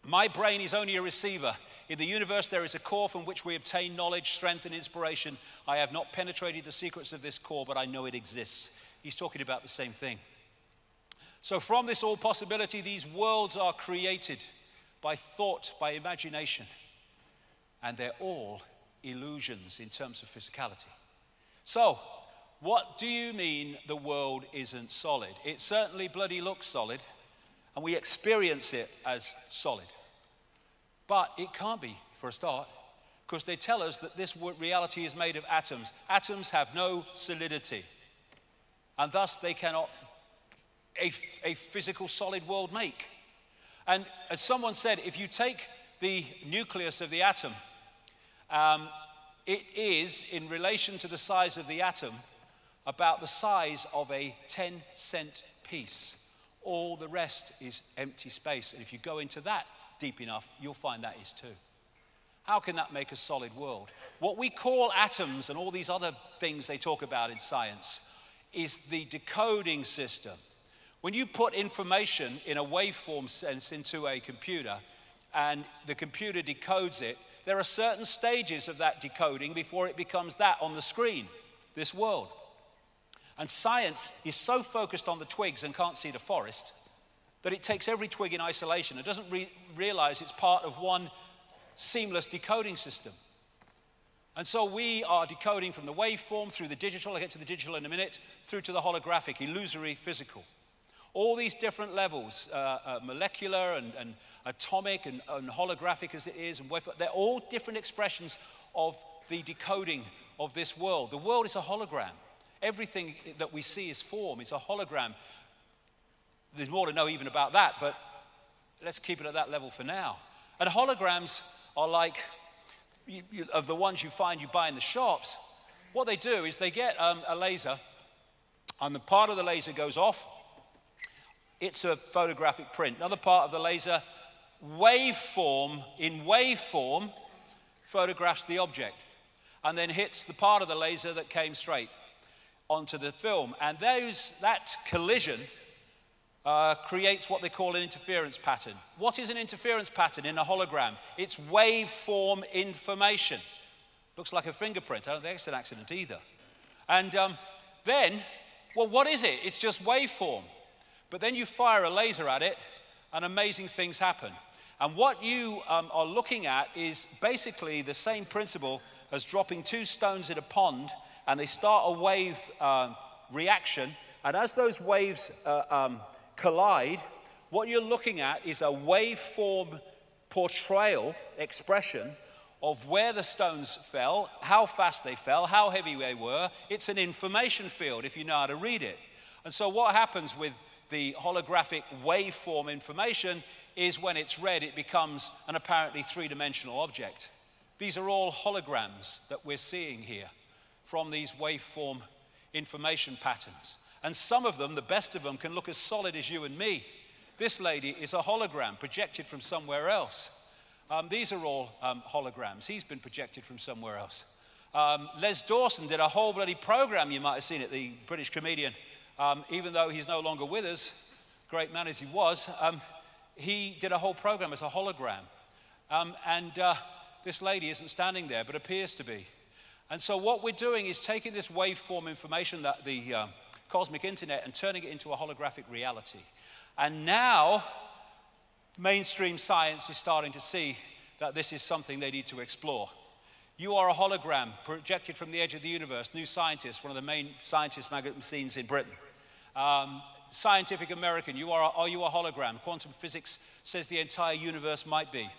My brain is only a receiver. In the universe, there is a core from which we obtain knowledge, strength, and inspiration. I have not penetrated the secrets of this core, but I know it exists. He's talking about the same thing. So from this all possibility, these worlds are created by thought, by imagination, and they're all illusions in terms of physicality. So, what do you mean the world isn't solid? It certainly bloody looks solid, and we experience it as solid. But it can't be, for a start, because they tell us that this reality is made of atoms. Atoms have no solidity, and thus they cannot a physical solid world make. And as someone said, if you take the nucleus of the atom, it is, in relation to the size of the atom, about the size of a 10-cent piece. All the rest is empty space. And if you go into that deep enough, you'll find that is too. How can that make a solid world? What we call atoms and all these other things they talk about in science is the decoding system. When you put information in a waveform sense into a computer and the computer decodes it, there are certain stages of that decoding before it becomes that on the screen, this world. And science is so focused on the twigs and can't see the forest that it takes every twig in isolation. It doesn't realize it's part of one seamless decoding system. And so we are decoding from the waveform through the digital, I'll get to the digital in a minute, through to the holographic, illusory, physical. All these different levels, molecular and atomic and holographic as it is, and they're all different expressions of the decoding of this world. The world is a hologram. Everything that we see is form, it's a hologram. There's more to know even about that, but let's keep it at that level for now. And holograms are like, of the ones you buy in the shops, what they do is they get a laser, and the part of the laser goes off. It's a photographic print. Another part of the laser, in waveform, photographs the object and then hits the part of the laser that came straight onto the film. And that collision creates what they call an interference pattern. What is an interference pattern in a hologram? It's waveform information. Looks like a fingerprint. I don't think it's an accident either. And then, well, what is it? It's just waveform. But then you fire a laser at it, and amazing things happen. And what you are looking at is basically the same principle as dropping two stones in a pond, and they start a wave reaction. And as those waves collide, what you're looking at is a waveform portrayal, expression, of where the stones fell, how fast they fell, how heavy they were. It's an information field if you know how to read it. And so what happens with the holographic waveform information is when it's read, it becomes an apparently three-dimensional object. These are all holograms that we're seeing here from these waveform information patterns. And some of them, the best of them, can look as solid as you and me. This lady is a hologram projected from somewhere else. These are all holograms. He's been projected from somewhere else. Les Dawson did a whole bloody program, you might have seen it, the British comedian. Even though he's no longer with us, great man as he was, he did a whole program as a hologram. This lady isn't standing there, but appears to be. And so what we're doing is taking this waveform information, that the cosmic internet, and turning it into a holographic reality. And now, mainstream science is starting to see that this is something they need to explore. You are a hologram projected from the edge of the universe. New Scientist, one of the main scientist magazines in Britain. Scientific American, are you a hologram? Quantum physics says the entire universe might be.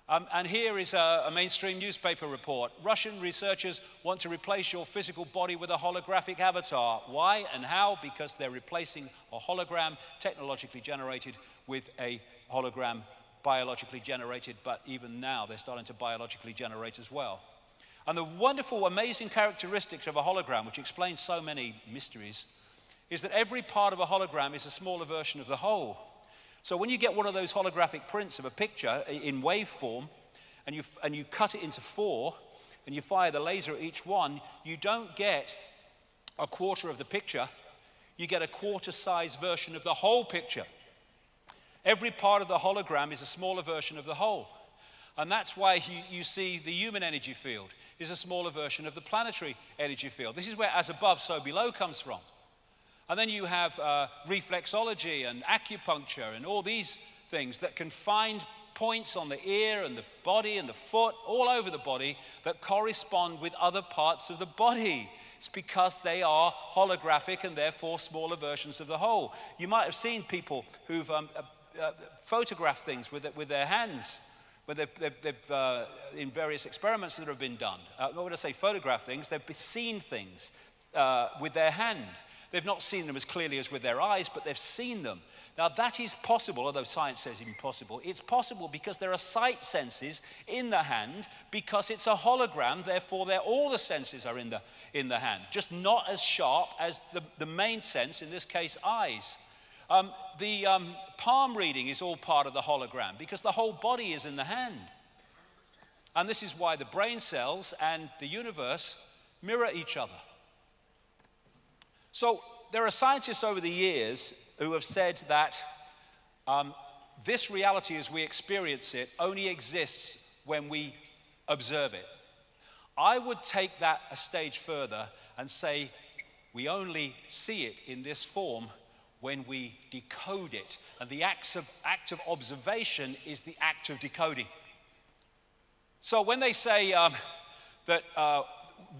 And here is a mainstream newspaper report. Russian researchers want to replace your physical body with a holographic avatar. Why and how? Because they're replacing a hologram technologically generated with a hologram biologically generated, but even now they're starting to biologically generate as well. And the wonderful, amazing characteristics of a hologram, which explains so many mysteries, is that every part of a hologram is a smaller version of the whole. So when you get one of those holographic prints of a picture in waveform, and you cut it into 4, and you fire the laser at each one, you don't get a quarter of the picture, you get a quarter-size version of the whole picture. Every part of the hologram is a smaller version of the whole. And that's why you see the human energy field is a smaller version of the planetary energy field. This is where as above, so below comes from. And then you have reflexology and acupuncture and all these things that can find points on the ear and the body and the foot, all over the body, that correspond with other parts of the body. It's because they are holographic and therefore smaller versions of the whole. You might have seen people who've photographed things with their hands when in various experiments that have been done, when I say photograph things, they've seen things with their hand. They've not seen them as clearly as with their eyes, but they've seen them. Now that is possible, although science says it's impossible. It's possible because there are sight senses in the hand, because it's a hologram, therefore all the senses are in the hand, just not as sharp as the main sense, in this case, eyes. The palm reading is all part of the hologram because the whole body is in the hand. And this is why the brain cells and the universe mirror each other. So there are scientists over the years who have said that this reality as we experience it only exists when we observe it. I would take that a stage further and say we only see it in this form when we decode it. And the act of observation is the act of decoding. So when they say that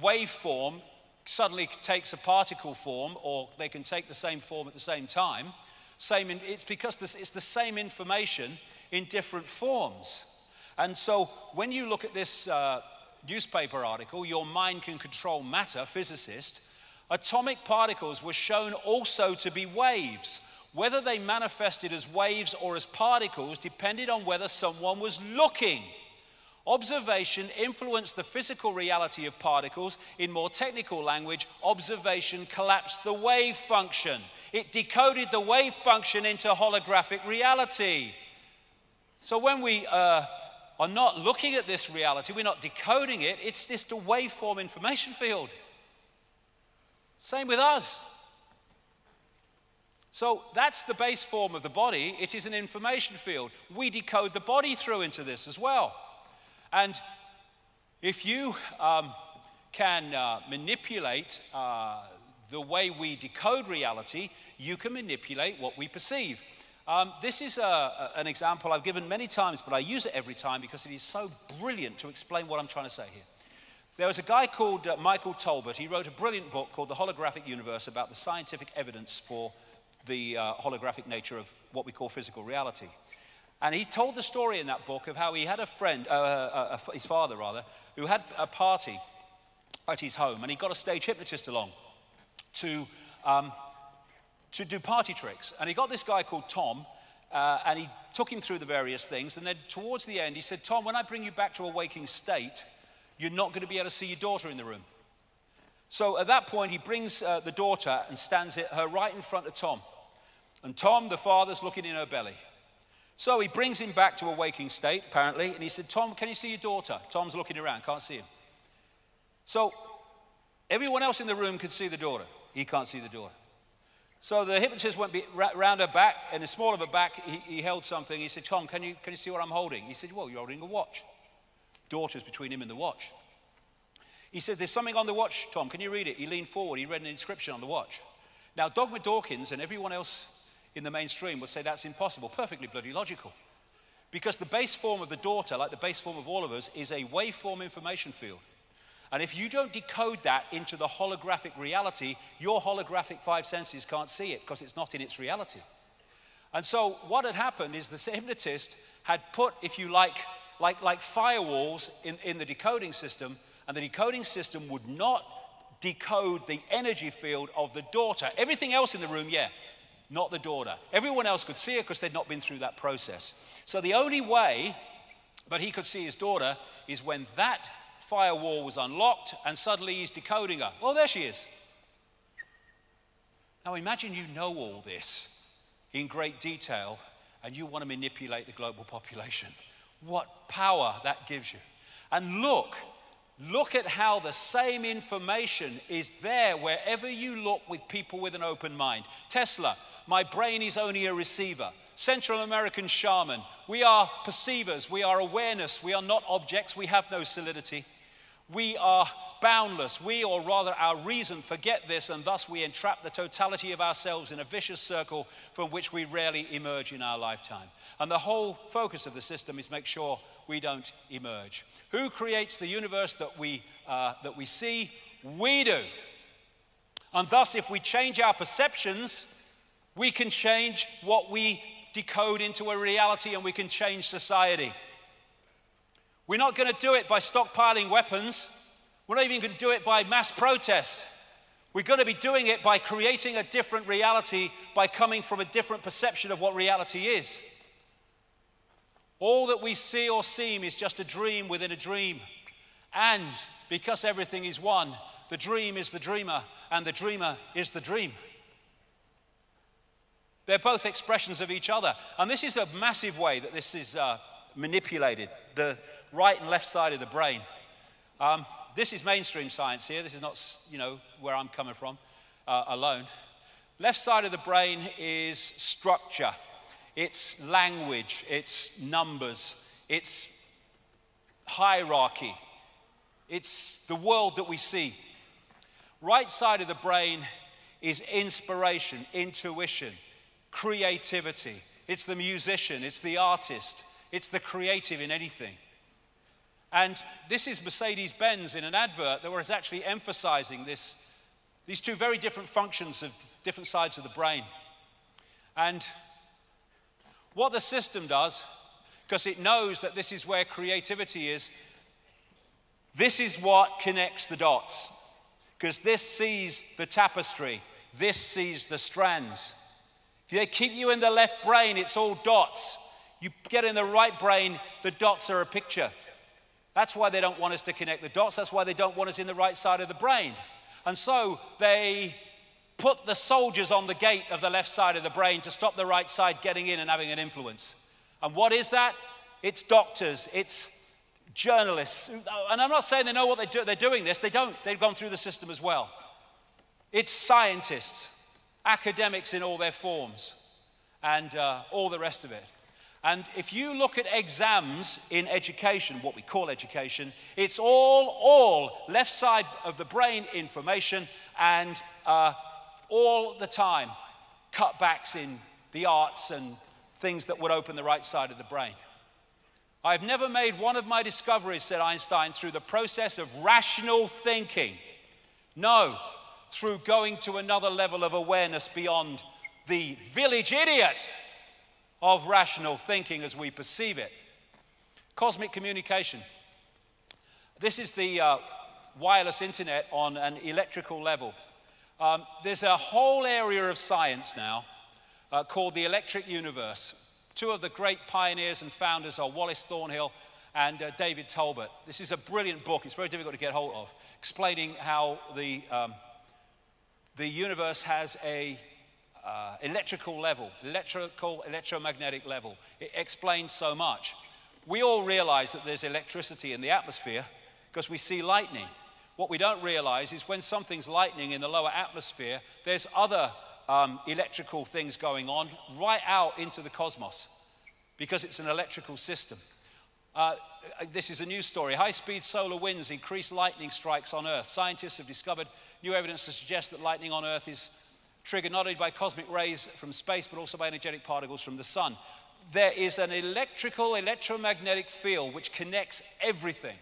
waveform suddenly takes a particle form, or they can take the same form at the same time, it's because it's the same information in different forms. And so when you look at this newspaper article, Your Mind Can Control Matter, physicist, atomic particles were shown also to be waves. Whether they manifested as waves or as particles depended on whether someone was looking. Observation influenced the physical reality of particles. In more technical language, observation collapsed the wave function. It decoded the wave function into holographic reality. So when we are not looking at this reality, we're not decoding it, it's just a waveform information field. Same with us. So that's the base form of the body. It is an information field. We decode the body through into this as well. And if you can manipulate the way we decode reality, you can manipulate what we perceive. This is an example I've given many times, but I use it every time because it is so brilliant to explain what I'm trying to say here. There was a guy called Michael Tolbert. He wrote a brilliant book called The Holographic Universe about the scientific evidence for the holographic nature of what we call physical reality. And he told the story in that book of how he had a friend, his father rather, who had a party at his home, and he got a stage hypnotist along to do party tricks. And he got this guy called Tom, and he took him through the various things, and then towards the end he said, Tom, when I bring you back to a waking state, you're not going to be able to see your daughter in the room. So at that point he brings the daughter and stands her right in front of Tom. And Tom, the father's looking in her belly. So he brings him back to a waking state, apparently, and he said, Tom, can you see your daughter? Tom's looking around, can't see him. So everyone else in the room could see the daughter. He can't see the daughter. So the hypnotist went round her back, and the small of her back, he held something. He said, Tom, can you see what I'm holding? He said, well, you're holding a watch. Daughter's between him and the watch. He said, there's something on the watch, Tom, can you read it? He leaned forward, he read an inscription on the watch. Now, Dogma Dawkins and everyone else in the mainstream would say that's impossible, perfectly bloody logical. Because the base form of the daughter, like the base form of all of us, is a waveform information field. And if you don't decode that into the holographic reality, your holographic five senses can't see it because it's not in its reality. And so what had happened is the hypnotist had put, if you like firewalls in the decoding system, and the decoding system would not decode the energy field of the daughter. Everything else in the room, yeah, not the daughter. Everyone else could see her because they'd not been through that process. So the only way that he could see his daughter is when that firewall was unlocked and suddenly he's decoding her. Oh, there she is. Now imagine you know all this in great detail and you want to manipulate the global population. What power that gives you. And look at how the same information is there wherever you look with people with an open mind. Tesla, my brain is only a receiver. Central American shaman, we are perceivers, we are awareness, we are not objects, we have no solidity. We are boundless. We, or rather our reason, forget this, and thus we entrap the totality of ourselves in a vicious circle from which we rarely emerge in our lifetime. And the whole focus of the system is make sure we don't emerge. Who creates the universe that we see? We do. And thus, if we change our perceptions, we can change what we decode into a reality, and we can change society. We're not going to do it by stockpiling weapons. We're not even going to do it by mass protests. We're going to be doing it by creating a different reality, by coming from a different perception of what reality is. All that we see or seem is just a dream within a dream. And because everything is one, the dream is the dreamer, and the dreamer is the dream. They're both expressions of each other. And this is a massive way that this is manipulated, the right and left side of the brain. This is mainstream science here. This is not, where I'm coming from alone. Left side of the brain is structure. It's language. It's numbers. It's hierarchy. It's the world that we see. Right side of the brain is inspiration, intuition, creativity. It's the musician. It's the artist. It's the creative in anything. And this is Mercedes-Benz in an advert that was actually emphasizing these two very different functions of different sides of the brain. And what the system does, because it knows that this is where creativity is, this is what connects the dots. Because this sees the tapestry, this sees the strands. If they keep you in the left brain, it's all dots. You get in the right brain, the dots are a picture. That's why they don't want us to connect the dots. That's why they don't want us in the right side of the brain. And so they put the soldiers on the gate of the left side of the brain to stop the right side getting in and having an influence. And what is that? It's doctors, it's journalists. And I'm not saying they know what they're doing this. They don't. They've gone through the system as well. It's scientists, academics in all their forms, and all the rest of it. And if you look at exams in education, what we call education, it's all left side of the brain information, and all the time cutbacks in the arts and things that would open the right side of the brain. I've never made one of my discoveries, said Einstein, through the process of rational thinking. No, through going to another level of awareness beyond the village idiot of rational thinking as we perceive it. Cosmic communication. This is the wireless internet on an electrical level. There's a whole area of science now called the electric universe. Two of the great pioneers and founders are Wallace Thornhill and David Tolbert. This is a brilliant book. It's very difficult to get hold of, explaining how the universe has a electrical level, electromagnetic level. It explains so much. We all realize that there's electricity in the atmosphere because we see lightning. What we don't realize is when something's lightning in the lower atmosphere, there's other electrical things going on right out into the cosmos because it's an electrical system. This is a news story. High-speed solar winds increase lightning strikes on Earth. Scientists have discovered new evidence to suggest that lightning on Earth is triggered not only by cosmic rays from space, but also by energetic particles from the sun. There is an electromagnetic field which connects everything.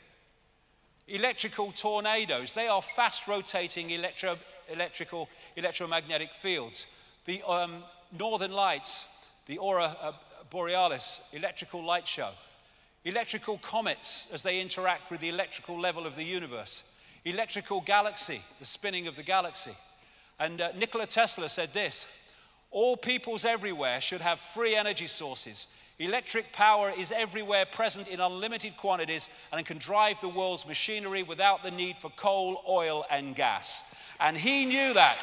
Electrical tornadoes, they are fast-rotating electromagnetic fields. The northern lights, the aurora borealis, electrical light show. Electrical comets as they interact with the electrical level of the universe. Electrical galaxy, the spinning of the galaxy. And Nikola Tesla said this: all peoples everywhere should have free energy sources. Electric power is everywhere present in unlimited quantities and can drive the world's machinery without the need for coal, oil, and gas. And he knew that.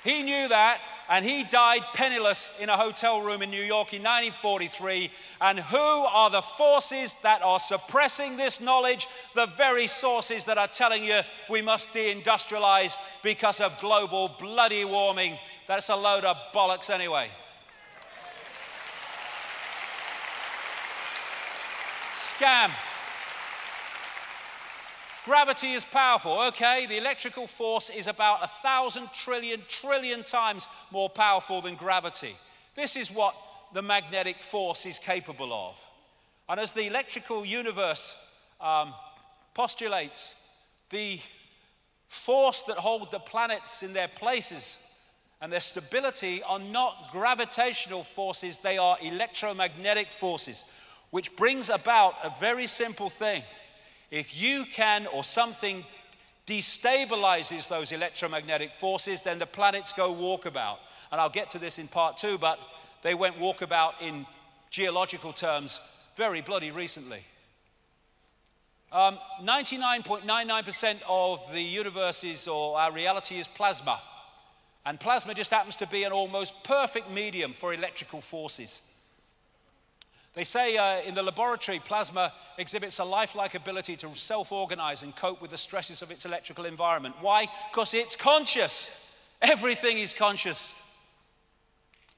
He knew that, and he died penniless in a hotel room in New York in 1943. And who are the forces that are suppressing this knowledge? The very sources that are telling you we must deindustrialize because of global bloody warming. That's a load of bollocks anyway. Scam. Gravity is powerful. Okay, the electrical force is about 1,000 trillion times more powerful than gravity. This is what the magnetic force is capable of. And as the electrical universe postulates, the force that holds the planets in their places and their stability are not gravitational forces, they are electromagnetic forces, which brings about a very simple thing. If you can, or something destabilizes those electromagnetic forces, then the planets go walkabout. And I'll get to this in part 2, but they went walkabout in geological terms very bloody recently. 99.99% of the universe or our reality is plasma. And plasma just happens to be an almost perfect medium for electrical forces. They say in the laboratory, plasma exhibits a lifelike ability to self-organize and cope with the stresses of its electrical environment. Why? Because it's conscious. Everything is conscious.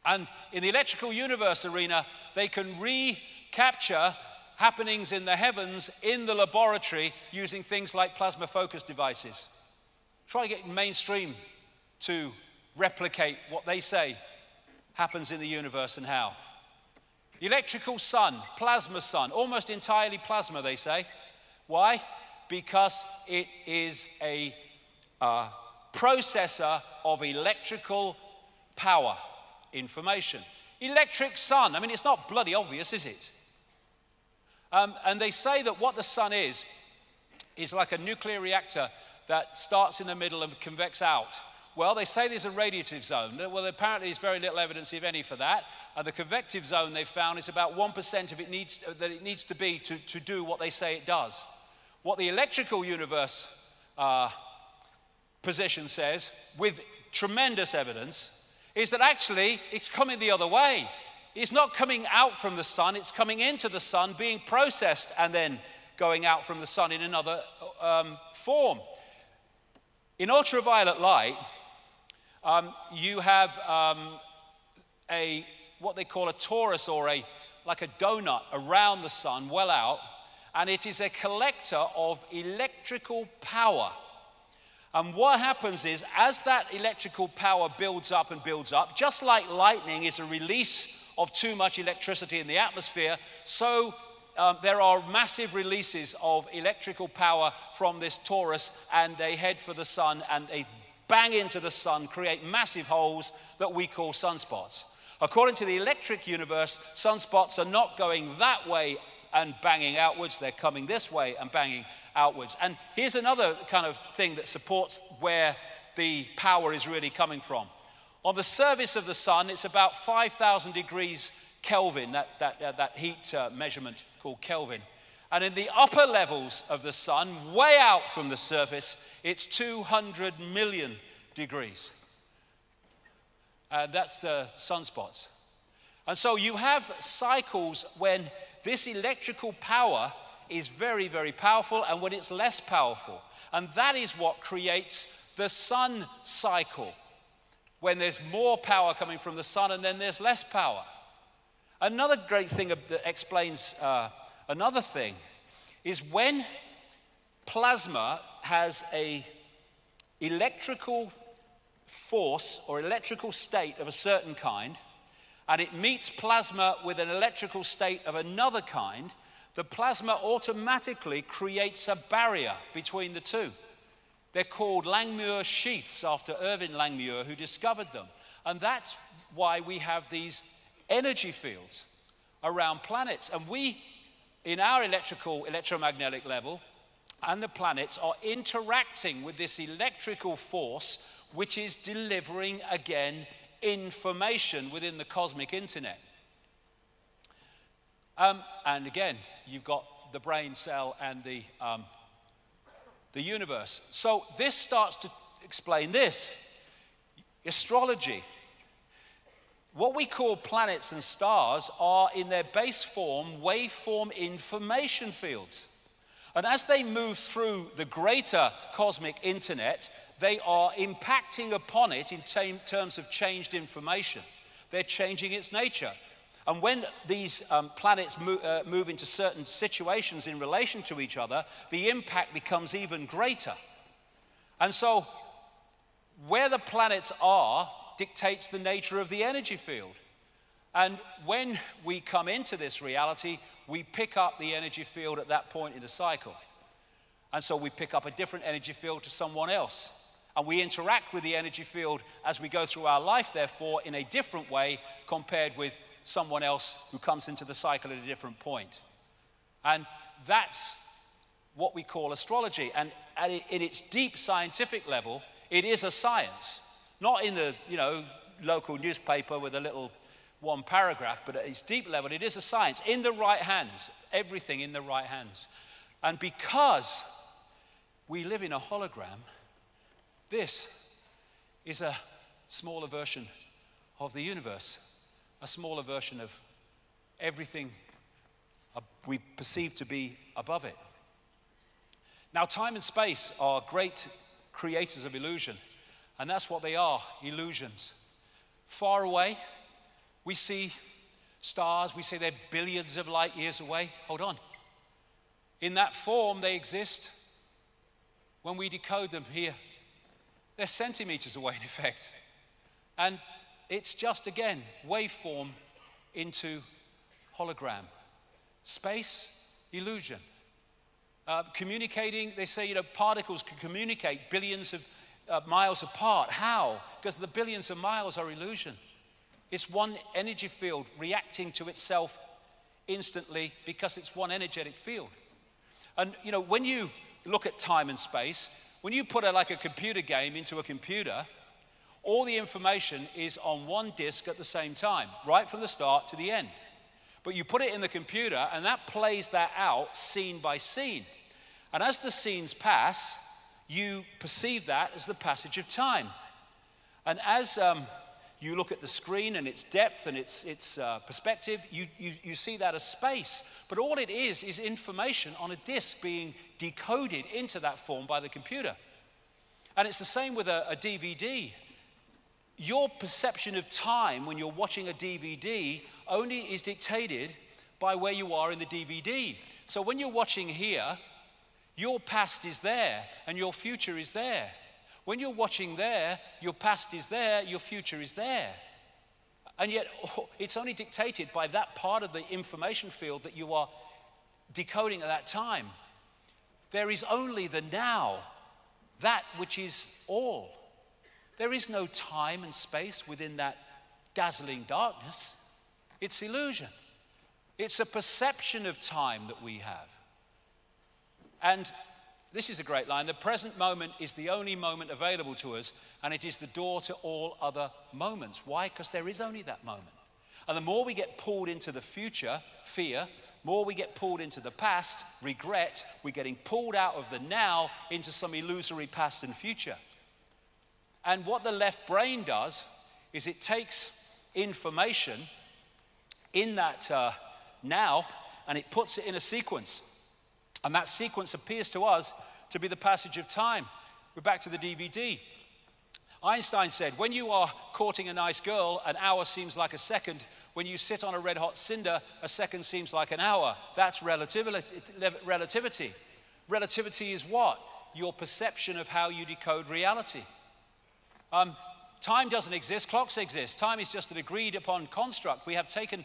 And in the electrical universe arena, they can recapture happenings in the heavens in the laboratory using things like plasma focus devices. Try to get mainstream to replicate what they say happens in the universe and how. Electrical sun, plasma sun, almost entirely plasma, they say. Why? Because it is a processor of electrical power, information. Electric sun, I mean, it's not bloody obvious, is it? And they say that what the sun is like a nuclear reactor that starts in the middle and convects out. Well, they say there's a radiative zone. Well, apparently there's very little evidence, if any, for that. And the convective zone they've found is about 1% of it needs to be to do what they say it does. What the electrical universe position says, with tremendous evidence, is that actually it's coming the other way. It's not coming out from the sun, it's coming into the sun, being processed, and then going out from the sun in another form. In ultraviolet light, you have what they call a torus, or like a donut around the sun, well out, and it is a collector of electrical power. And what happens is, as that electrical power builds up and builds up, just like lightning is a release of too much electricity in the atmosphere, so there are massive releases of electrical power from this torus, and they head for the sun, and they bang into the sun, create massive holes that we call sunspots. According to the electric universe, sunspots are not going that way and banging outwards, they're coming this way and banging outwards. And here's another kind of thing that supports where the power is really coming from. On the surface of the sun, it's about 5,000 degrees Kelvin, that heat measurement called Kelvin. And in the upper levels of the sun, way out from the surface, it's 200 million degrees. That's the sunspots. And so you have cycles when this electrical power is very, very powerful, and when it's less powerful. And that is what creates the sun cycle, when there's more power coming from the sun and then there's less power. Another great thing that explains another thing is when plasma has a electrical force or electrical state of a certain kind, and it meets plasma with an electrical state of another kind, the plasma automatically creates a barrier between the two. They're called Langmuir sheaths, after Irving Langmuir, who discovered them. And that's why we have these energy fields around planets. And we, in our electromagnetic level, and the planets are interacting with this electrical force, which is delivering, again, information within the cosmic internet. And again, you've got the brain cell and the universe. So this starts to explain this. Astrology. What we call planets and stars are, in their base form, waveform information fields. And as they move through the greater cosmic internet, they are impacting upon it in terms of changed information. They're changing its nature. And when these planets move into certain situations in relation to each other, the impact becomes even greater. And so where the planets are dictates the nature of the energy field. And when we come into this reality, we pick up the energy field at that point in the cycle. And so we pick up a different energy field to someone else. And we interact with the energy field as we go through our life, therefore, in a different way compared with someone else who comes into the cycle at a different point. And that's what we call astrology. And in its deep scientific level, it is a science. Not in the, local newspaper with a little one paragraph, but at its deep level, it is a science. In the right hands, everything in the right hands. And because we live in a hologram, this is a smaller version of the universe, a smaller version of everything we perceive to be above it. Now, time and space are great creators of illusion, and that's what they are, illusions. Far away, we see stars, we say they're billions of light years away. Hold on. In that form, they exist. When we decode them here, they're centimeters away, in effect. And it's just, again, waveform into hologram. Space, illusion. Communicating, they say, particles can communicate billions of miles apart. How? Because the billions of miles are illusion. It's one energy field reacting to itself instantly because it's one energetic field. And, when you look at time and space, when you put like a computer game into a computer, all the information is on one disk at the same time, right from the start to the end. But you put it in the computer, and that plays that out scene by scene. And as the scenes pass, you perceive that as the passage of time. And as you look at the screen and its depth and its perspective, you see that as space. But all it is information on a disk being decoded into that form by the computer. And it's the same with a DVD. Your perception of time when you're watching a DVD only is dictated by where you are in the DVD. So when you're watching here, your past is there and your future is there. When you're watching there, your past is there, your future is there. And yet, it's only dictated by that part of the information field that you are decoding at that time. There is only the now, that which is all. There is no time and space within that dazzling darkness. It's illusion. It's a perception of time that we have. And this is a great line. The present moment is the only moment available to us, and it is the door to all other moments. Why? Because there is only that moment. And the more we get pulled into the future, fear, more we get pulled into the past, regret, we're getting pulled out of the now into some illusory past and future. And what the left brain does is it takes information in that now, and it puts it in a sequence. And that sequence appears to us to be the passage of time. We're back to the DVD. Einstein said, when you are courting a nice girl, an hour seems like a second. When you sit on a red-hot cinder, a second seems like an hour. That's relativity. Relativity is what? Your perception of how you decode reality. Time doesn't exist, clocks exist. Time is just an agreed upon construct. We have taken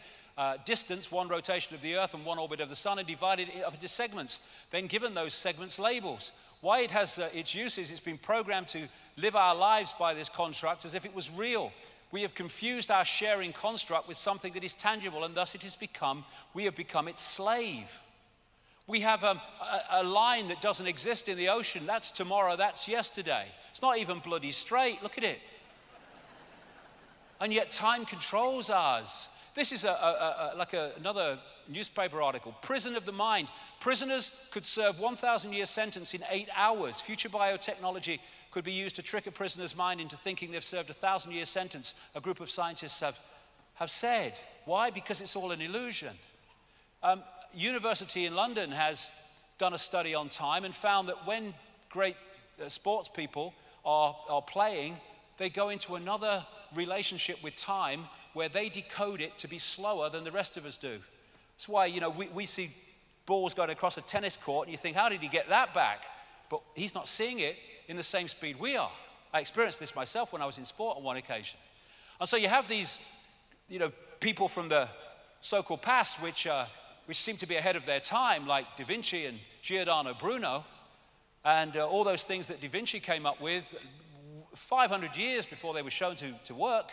distance, one rotation of the Earth and one orbit of the Sun, and divided it up into segments, then given those segments labels. Why it has its uses, it's been programmed to live our lives by this construct as if it was real. We have confused our sharing construct with something that is tangible, and thus we have become its slave. We have a line that doesn't exist in the ocean. That's tomorrow, that's yesterday. It's not even bloody straight, look at it. And yet time controls ours. This is another newspaper article. Prison of the mind. Prisoners could serve 1,000-year sentence in 8 hours. Future biotechnology could be used to trick a prisoner's mind into thinking they've served a 1,000-year sentence, a group of scientists have said. Why? Because it's all an illusion. University in London has done a study on time and found that when great sports people are playing, they go into another relationship with time where they decode it to be slower than the rest of us do. That's why, we see balls going across a tennis court and you think, how did he get that back? But he's not seeing it in the same speed we are. I experienced this myself when I was in sport on one occasion. And so you have these, people from the so-called past which seem to be ahead of their time, like Da Vinci and Giordano Bruno, and all those things that Da Vinci came up with, 500 years before they were shown to work.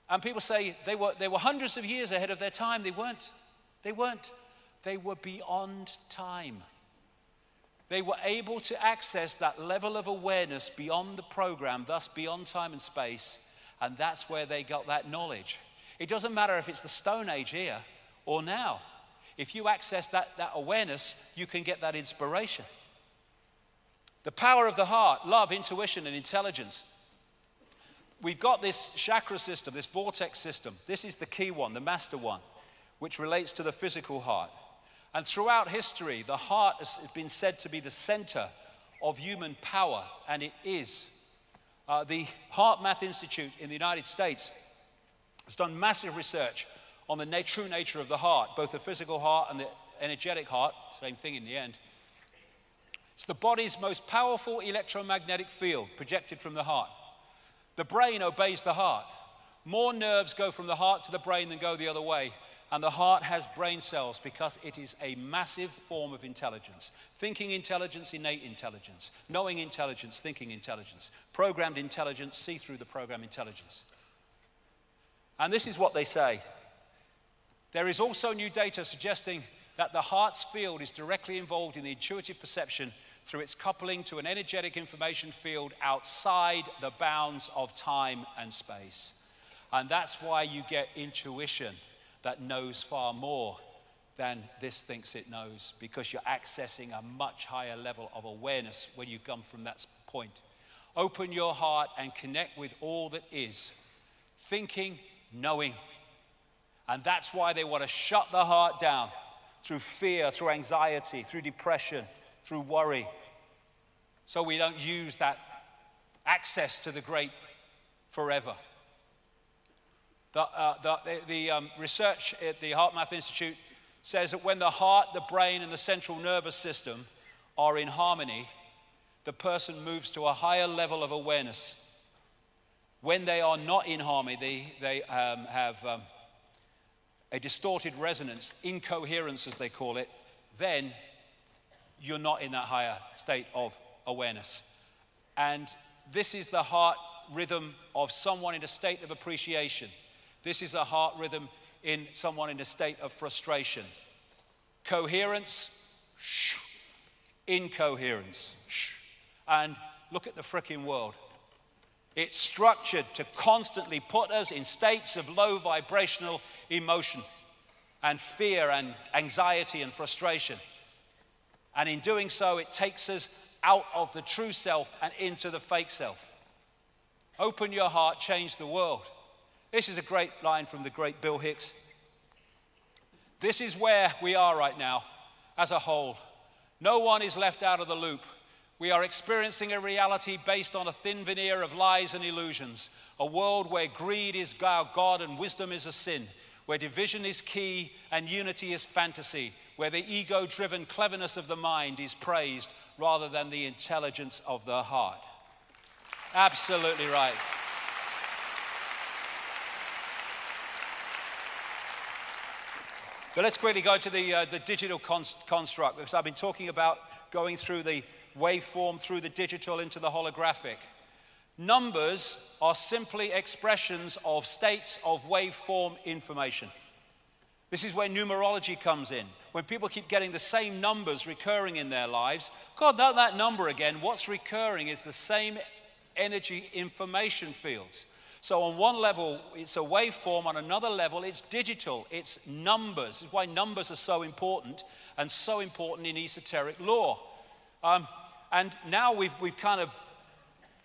And people say they were hundreds of years ahead of their time. They weren't. They weren't. They were beyond time. They were able to access that level of awareness beyond the program, thus beyond time and space, and that's where they got that knowledge. It doesn't matter if it's the Stone Age here or now. If you access that awareness, you can get that inspiration. The power of the heart, love, intuition, and intelligence. We've got this chakra system, this vortex system. This is the key one, the master one, which relates to the physical heart. And throughout history, the heart has been said to be the center of human power, and it is. The Heart Math Institute in the United States has done massive research on the true nature of the heart, both the physical heart and the energetic heart, same thing in the end. It's the body's most powerful electromagnetic field projected from the heart. The brain obeys the heart. More nerves go from the heart to the brain than go the other way. And the heart has brain cells because it is a massive form of intelligence. Thinking intelligence, innate intelligence. Knowing intelligence, thinking intelligence. Programmed intelligence, see through the program intelligence. And this is what they say. There is also new data suggesting that the heart's field is directly involved in the intuitive perception through its coupling to an energetic information field outside the bounds of time and space. And that's why you get intuition that knows far more than this thinks it knows, because you're accessing a much higher level of awareness when you come from that point. Open your heart and connect with all that is. Thinking, knowing. And that's why they want to shut the heart down through fear, through anxiety, through depression, through worry. So we don't use that access to the great forever. The research at the Heart Math Institute says that when the heart, the brain, and the central nervous system are in harmony, the person moves to a higher level of awareness. When they are not in harmony, they have a distorted resonance, incoherence as they call it, then you're not in that higher state of awareness. And this is the heart rhythm of someone in a state of appreciation. This is a heart rhythm in someone in a state of frustration. Coherence, shh, incoherence, shh. And look at the frickin' world. It's structured to constantly put us in states of low vibrational emotion and fear and anxiety and frustration. And in doing so, it takes us out of the true self and into the fake self. Open your heart, change the world. This is a great line from the great Bill Hicks. This is where we are right now as a whole. No one is left out of the loop. We are experiencing a reality based on a thin veneer of lies and illusions. A world where greed is our God and wisdom is a sin. Where division is key and unity is fantasy. Where the ego-driven cleverness of the mind is praised rather than the intelligence of the heart. Absolutely right. So let's quickly go to the digital construct, because I've been talking about going through the waveform, through the digital into the holographic. Numbers are simply expressions of states of waveform information. This is where numerology comes in. When people keep getting the same numbers recurring in their lives, God, not that number again. What's recurring is the same energy information fields. So on one level, it's a waveform. On another level, it's digital. It's numbers. This is why numbers are so important and so important in esoteric lore. And now we've kind of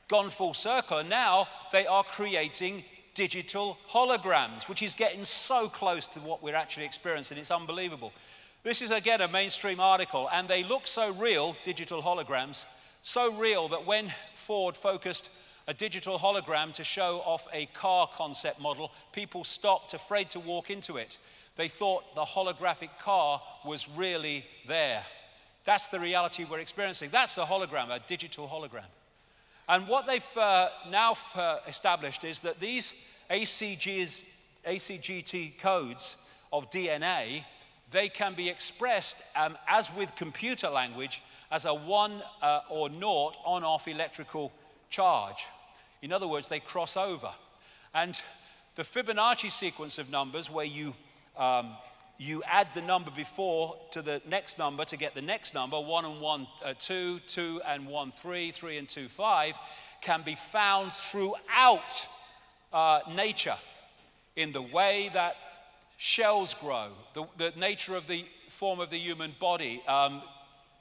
gone full circle. And now they are creating digital holograms, which is getting so close to what we're actually experiencing. It's unbelievable. This is, again, a mainstream article. And they look so real, digital holograms, so real that when Ford focused a digital hologram to show off a car concept model, people stopped, afraid to walk into it. They thought the holographic car was really there. That's the reality we're experiencing. That's a hologram, a digital hologram. And what they've now established is that these ACGT codes of DNA, they can be expressed as with computer language as a 1 or 0 on-off electrical charge. In other words, they cross over. And the Fibonacci sequence of numbers, where you add the number before to the next number to get the next number, 1 and 1, 2, 2 and 1, 3, 3 and 2, 5, can be found throughout nature, in the way that shells grow, the nature of the form of the human body,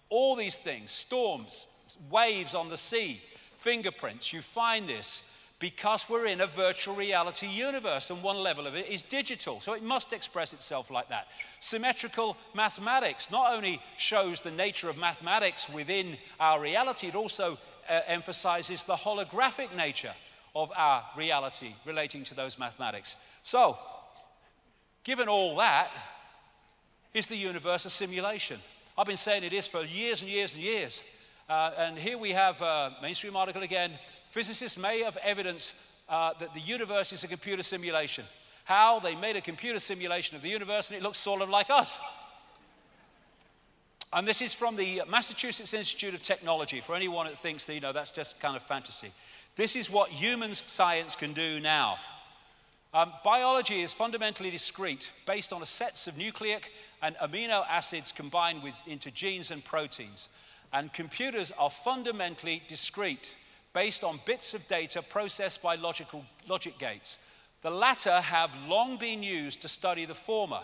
all these things, storms, waves on the sea, fingerprints. You find this because we're in a virtual reality universe, and one level of it is digital, so it must express itself like that. Symmetrical mathematics not only shows the nature of mathematics within our reality, it also emphasizes the holographic nature of our reality relating to those mathematics. So, given all that, is the universe a simulation? I've been saying it is for years and years and years. And here we have a mainstream article again. Physicists may have evidence that the universe is a computer simulation. How? They made a computer simulation of the universe and it looks sort of like us. And this is from the Massachusetts Institute of Technology, for anyone that thinks that, that's just kind of fantasy. This is what human science can do now. Biology is fundamentally discrete, based on a sets of nucleic and amino acids combined into genes and proteins. And computers are fundamentally discrete, based on bits of data processed by logic gates. The latter have long been used to study the former,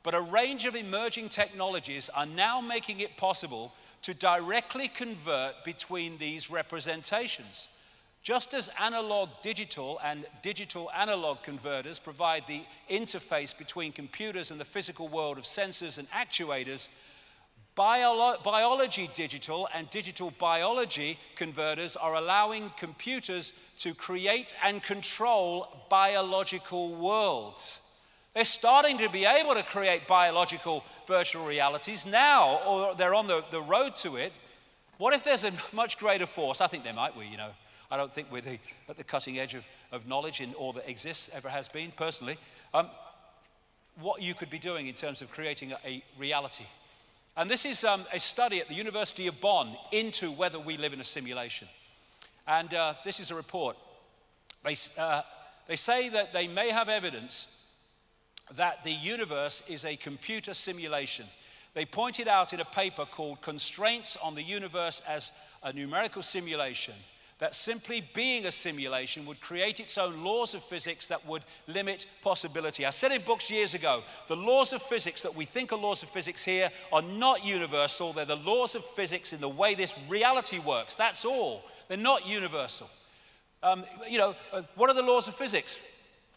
but a range of emerging technologies are now making it possible to directly convert between these representations. Just as analog digital and digital analog converters provide the interface between computers and the physical world of sensors and actuators, biology digital and digital biology converters are allowing computers to create and control biological worlds. They're starting to be able to create biological virtual realities now, or they're on the road to it. What if there's a much greater force? I think there might be, I don't think we're at the cutting edge of knowledge in all that exists, ever has been, personally. What you could be doing in terms of creating a reality. And this is a study at the University of Bonn into whether we live in a simulation. And this is a report. They say that they may have evidence that the universe is a computer simulation. They pointed out in a paper called Constraints on the Universe as a Numerical Simulation that simply being a simulation would create its own laws of physics that would limit possibility. I said in books years ago, the laws of physics that we think are laws of physics here are not universal. They're the laws of physics in the way this reality works. That's all. They're not universal. What are the laws of physics?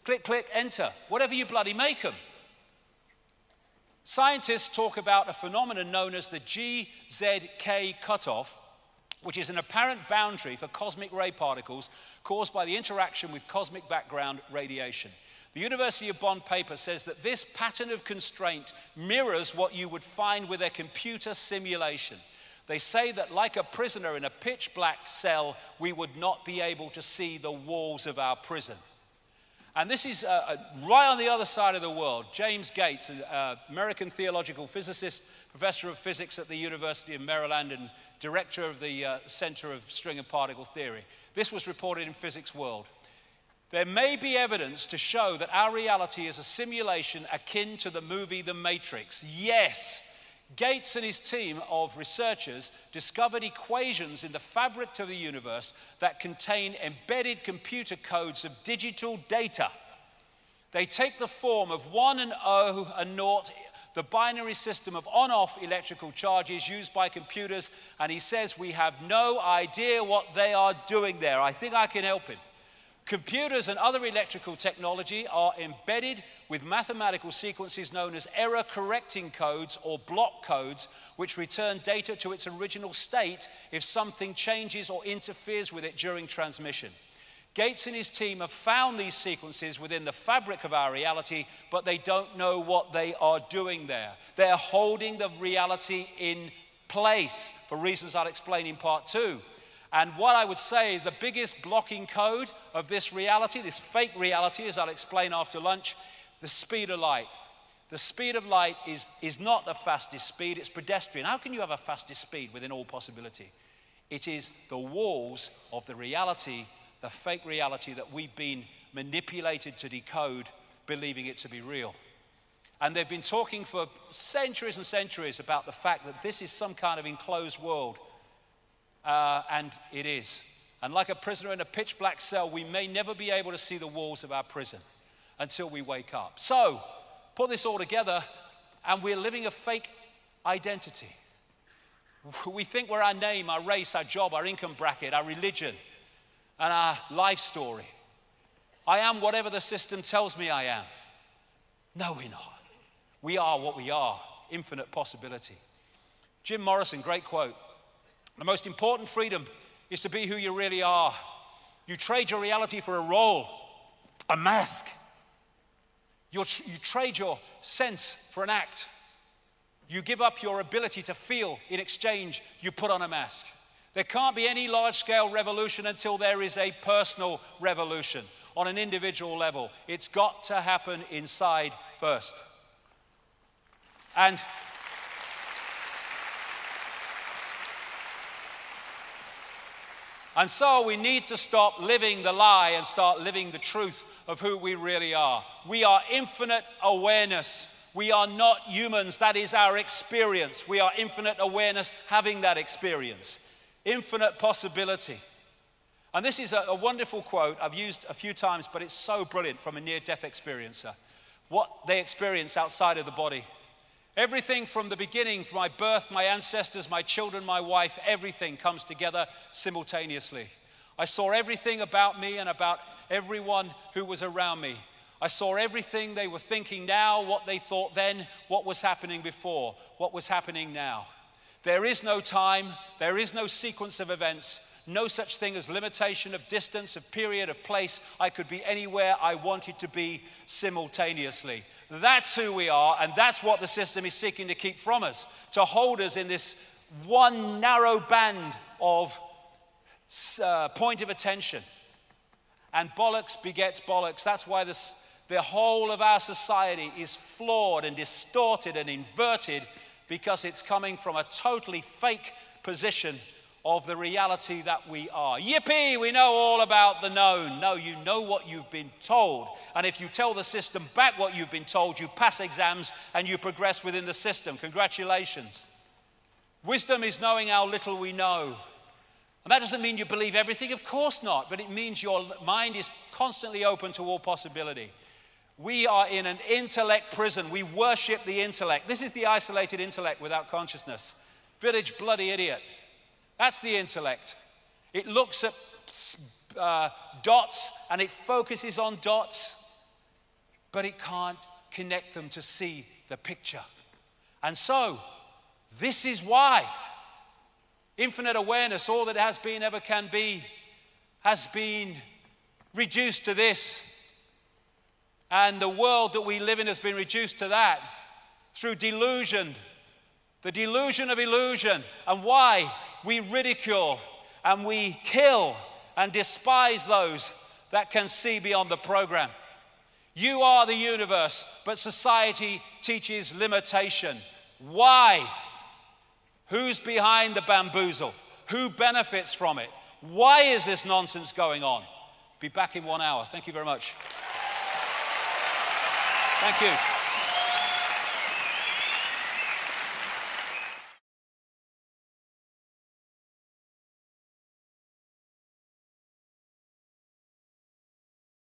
Click, click, enter. Whatever you bloody make them. Scientists talk about a phenomenon known as the GZK cutoff, which is an apparent boundary for cosmic ray particles caused by the interaction with cosmic background radiation. The University of Bonn paper says that this pattern of constraint mirrors what you would find with a computer simulation. They say that like a prisoner in a pitch black cell, we would not be able to see the walls of our prison. And this is right on the other side of the world. James Gates, an American theological physicist, professor of physics at the University of Maryland and director of the Center of String and Particle Theory. This was reported in Physics World. There may be evidence to show that our reality is a simulation akin to the movie The Matrix. Yes, Gates and his team of researchers discovered equations in the fabric of the universe that contain embedded computer codes of digital data. They take the form of 1 and 0 and 0, the binary system of on-off electrical charges used by computers, and he says we have no idea what they are doing there. I think I can help him. Computers and other electrical technology are embedded with mathematical sequences known as error-correcting codes or block codes, which return data to its original state if something changes or interferes with it during transmission. Gates and his team have found these sequences within the fabric of our reality, but they don't know what they are doing there. They're holding the reality in place for reasons I'll explain in part 2. And what I would say, the biggest blocking code of this reality, this fake reality, as I'll explain after lunch, the speed of light. The speed of light is not the fastest speed, it's pedestrian. How can you have a fastest speed within all possibility? It is the walls of the reality, the fake reality that we've been manipulated to decode, believing it to be real. And they've been talking for centuries and centuries about the fact that this is some kind of enclosed world, and it is. And like a prisoner in a pitch black cell, we may never be able to see the walls of our prison until we wake up. So, put this all together, and we're living a fake identity. We think we're our name, our race, our job, our income bracket, our religion, and our life story. I am whatever the system tells me I am. No, we're not. We are what we are, infinite possibility. Jim Morrison, great quote. The most important freedom is to be who you really are. You trade your reality for a role, a mask. You trade your sense for an act. You give up your ability to feel. In exchange, you put on a mask. There can't be any large-scale revolution until there is a personal revolution on an individual level. It's got to happen inside first. And so we need to stop living the lie and start living the truth of who we really are. We are infinite awareness. We are not humans. That is our experience. We are infinite awareness having that experience. Infinite possibility. And this is a wonderful quote I've used a few times, but it's so brilliant from a near-death experiencer. What they experience outside of the body. Everything from the beginning, from my birth, my ancestors, my children, my wife, everything comes together simultaneously. I saw everything about me and about everyone who was around me. I saw everything they were thinking now, what they thought then, what was happening before, what was happening now. There is no time, there is no sequence of events, no such thing as limitation of distance, of period, of place. I could be anywhere I wanted to be simultaneously. That's who we are, and that's what the system is seeking to keep from us, to hold us in this one narrow band of point of attention. And bollocks begets bollocks. That's why the whole of our society is flawed and distorted and inverted, because it's coming from a totally fake position of the reality that we are. Yippee, we know all about the known. No, you know what you've been told. And if you tell the system back what you've been told, you pass exams and you progress within the system. Congratulations. Wisdom is knowing how little we know. And that doesn't mean you believe everything, of course not, but it means your mind is constantly open to all possibility. We are in an intellect prison. We worship the intellect. This is the isolated intellect without consciousness. Village bloody idiot. That's the intellect. It looks at dots and it focuses on dots, but it can't connect them to see the picture. And so, this is why infinite awareness, all that has been, ever can be, has been reduced to this. And the world that we live in has been reduced to that through delusion, the delusion of illusion. And why? We ridicule and we kill and despise those that can see beyond the program. You are the universe, but society teaches limitation. Why? Who's behind the bamboozle? Who benefits from it? Why is this nonsense going on? Be back in 1 hour. Thank you very much. Thank you.